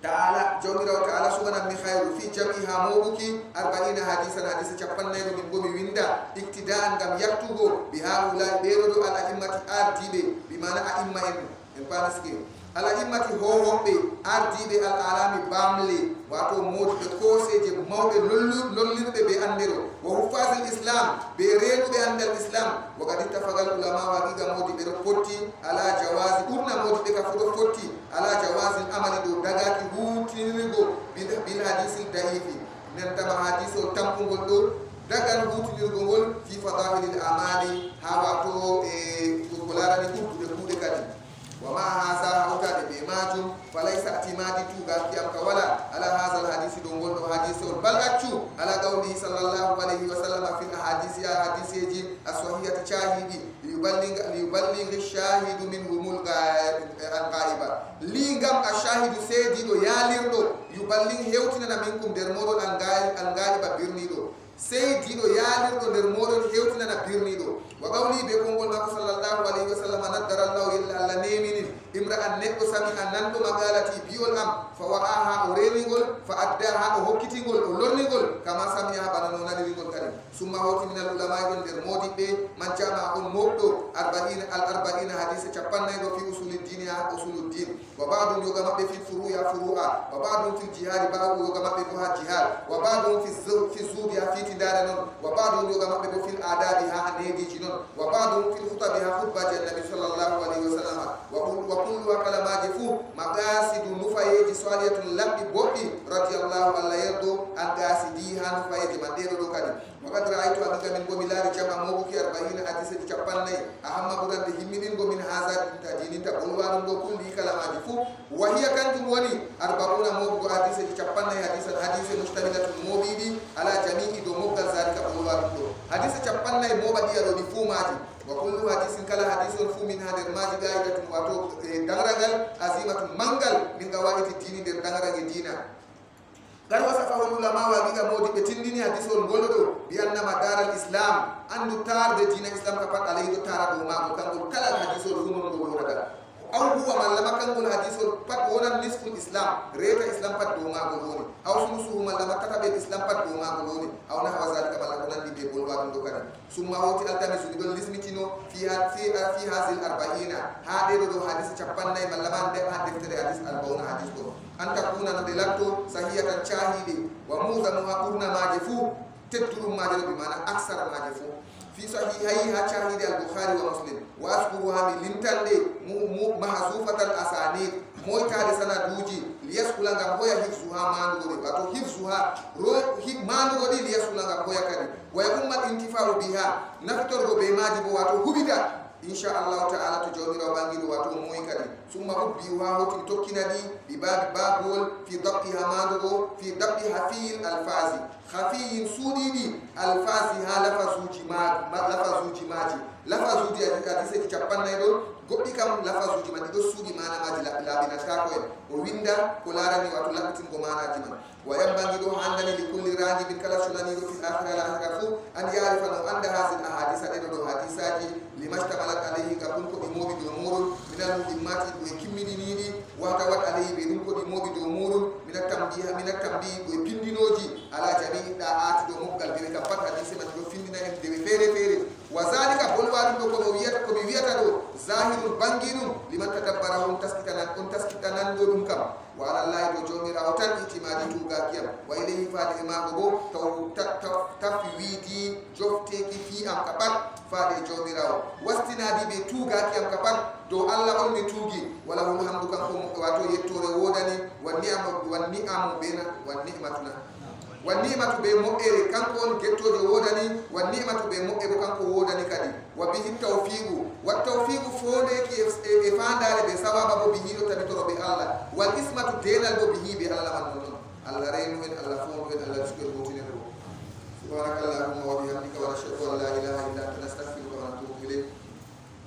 تعالى جومي تعالى سبحانه من خير في جميعها موبكي 40 حديث جبان نيرو من قومي ويندا اقتداء كم يكتبوا بهؤلاء بيرودو الأئمة آرتب بمعنى أئمة إنفانسكي الأئمة هو أرجيب العالم باملي واتو موت بكوسي موت لولين بأندرو وحفاظ الإسلام بيرينو بأند الإسلام وقد اتفق العلماء وقيقا موت بروفوتي على جواز قلنا موت بكفر فوتي على جواز الأمل دو دقاكي هوتينيغو بالحديث الضعيف ننتبه حديث التنقل دو دقان هوتينيغو في فضائل الأعمال هاواتو كولاراني كودو كادي وما هذا أوكاد بماجو فليس اعتمادي توغا كيام كولا على هذا الحديث دونغول حديث بل أتشو على قوله صلى الله عليه وسلم في الأحاديث يجي الصحيحة شاهدي ليبلغ الشاهد منهم الغائبة لينغام الشاهد سيدي دو ياليردو يبلغ هيوتنا منكم درمودو الغائبة بيرنيدو سيدي دو ياليردو درمودو هيوتنا بيرنيدو وقولي بكم قلنا صلى الله عليه وسلم ندر الله إلا الله نيمين امرأة نكو سمي أنندو مقالتي بيول أم فوعاها أورينيغول فأداها أهوكتيغول أولورنيغول كما سميها بانانونا نيغول كريم ثم هوتي من العلماء يقول مودي بي من جامع موكتو 40 حديث چپن نيغو في أصول الدين أصول الدين وبعضهم يغمق في فروع وبعضهم في الجهاد بعضهم يغمق بها جهاد وبعضهم في الزود في تدارن وبعضهم يغمق في الآداب نيدي جنون وبعضهم في خطبها خطبة النبي صلى الله عليه وسلم وكل كلمات فو مقاصد نفايج سوالية لب بوبي رضي الله عنه يرضو أن قاصديها نفايج مدير دوكاني وقد رأيت أنك من قملار جمع موبكي 40 حديث جباني أهم برد همين من هذا التدين تقولوان كل كلمات فو وهي كانت وني 40 موبك حديث جباني حديث مشتملة موبيدي على جميع دوموك ذلك قولوان حديث جباني موبدي يرو فو ماجي وكل حديث كلا حديث فو من هذا الماجي قاعدة واتو دغرغل عزيمة منغل من قواعد الدين دغرغل دينا قال وصفه العلماء وقيل مودي بتنديني حديث الغلدو بأن مدار الإسلام أن تار دين الإسلام كفت عليه تار دوما وكان كلا حديث الفنون غلودا أو هو من لما كان قول حديث فت هنا نصف الإسلام ريت الإسلام فت دوما غلوني أو سنسوه من لما كتب الإسلام فت دوما غلوني أو نحو ذلك من لكنا نبي بولوان دوكنا ثم هوتي التمس يقول لسمتينو في هذه 40 هذه دو حديث چپن من لما دفتر حديث 40 حديث دو أن تكون ندلتو صحيحة شاهدي وموزنها قرنا ماجفو تتر ماجفو بمعنى أكثر ماجفو في صحيحيها شاهد البخاري ومسلم وأذكرها من لنتل محذوفة الأسانيد مويتا لسنا دوجي ليسكولا غامبويا حفظها مانغوري واتو حفظها مانغوري ليسكولا غامبويا كاري ويقوم الانتفاع بها نفتر بماجب واتو هبدا إن شاء الله تعالى تجوني روانجي واتو موي كاري ثم أبيها وتي توكينا دي بباب بابول في ضبطها مانغو في ضبط حفي الألفاظ خفي سودي دي ألفاظها لفظو جماجي لفظو دي أديسة جبان نيدو goɗɗi kam lafasuji man ɗiɗo suuɗi manamaji laɓinatako en o winda ko larani wato laɓɓitingo manaji man wa yambangi ɗo handani li kulli rajibin kala sunaniɗo fi akhira al akhira fu an yarifa no anda hasil ahadisa ɗeɗo ɗo hadisaji limastamalat alayhi ka ɗum ko ɗi moɓi dow muɗum minal muhimmati ɗo e kimmiɗiniɗi wata wat alayhi ɓe ɗum ko ɗi moɓi dow muɗum minat tambi ɗo e pindinoji ala jami'i ɗa'ati ɗo moɓgal dewe kam pat hadise man ɗo findina en dewe feere feere wa zalika bolwaɗum ɗo komi wiyata ɗo zahirun bangirun liman tadabbarahum taskitanan ɗo ɗum kam wa ala llahi ɗo jomirawo tan itimadi tugakiyam wa ilayhi faade e maako bo tafi wiidi jofteki fi am ka pat faade jomirawo wastinadi ɓe tugakiyam ka pat dow allah on mi tuugi wala hul hamdu kanko wato yettore wodani wannimatu be mo'ere kanko on gettoje wodani wannimatu be mo'e bo kanko wodani kadi wa bihi tawfiqu wa tawfiqu fondeki e fandare be sawaba bo bihi do tabitoro be allah wal ismatu denal bo bihi be allah man non allah reynu en allah fondu en allah sukol wotinen do subhanakallahumma wa bihamdika wa nashhadu an la ilaha illa anta nastaghfiruka wa natubu ilayk.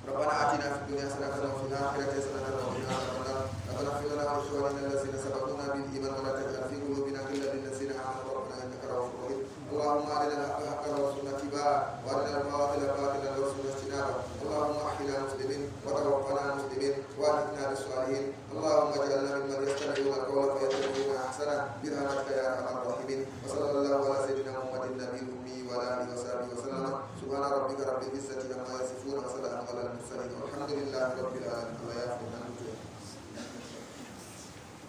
ربنا آتنا في الدنيا حسنة وفي الآخرة حسنة وقنا عذاب النار. ربنا اغفر لنا ولإخواننا الذين سبقونا بالإيمان ولا تجعل في قلوبنا غلا للذين آمنوا ربنا إنك رؤوف رحيم. اللهم أرنا الحق حقا وارزقنا اتباعه وأرنا الباطل باطلا وارزقنا اجتنابه. اللهم أحينا مسلمين وتوفنا مسلمين وألحقنا بالصالحين. اللهم اجعلنا ممن يستمعون القول فيتبعون أحسنه برحمتك يا أرحم الراحمين. وصلى الله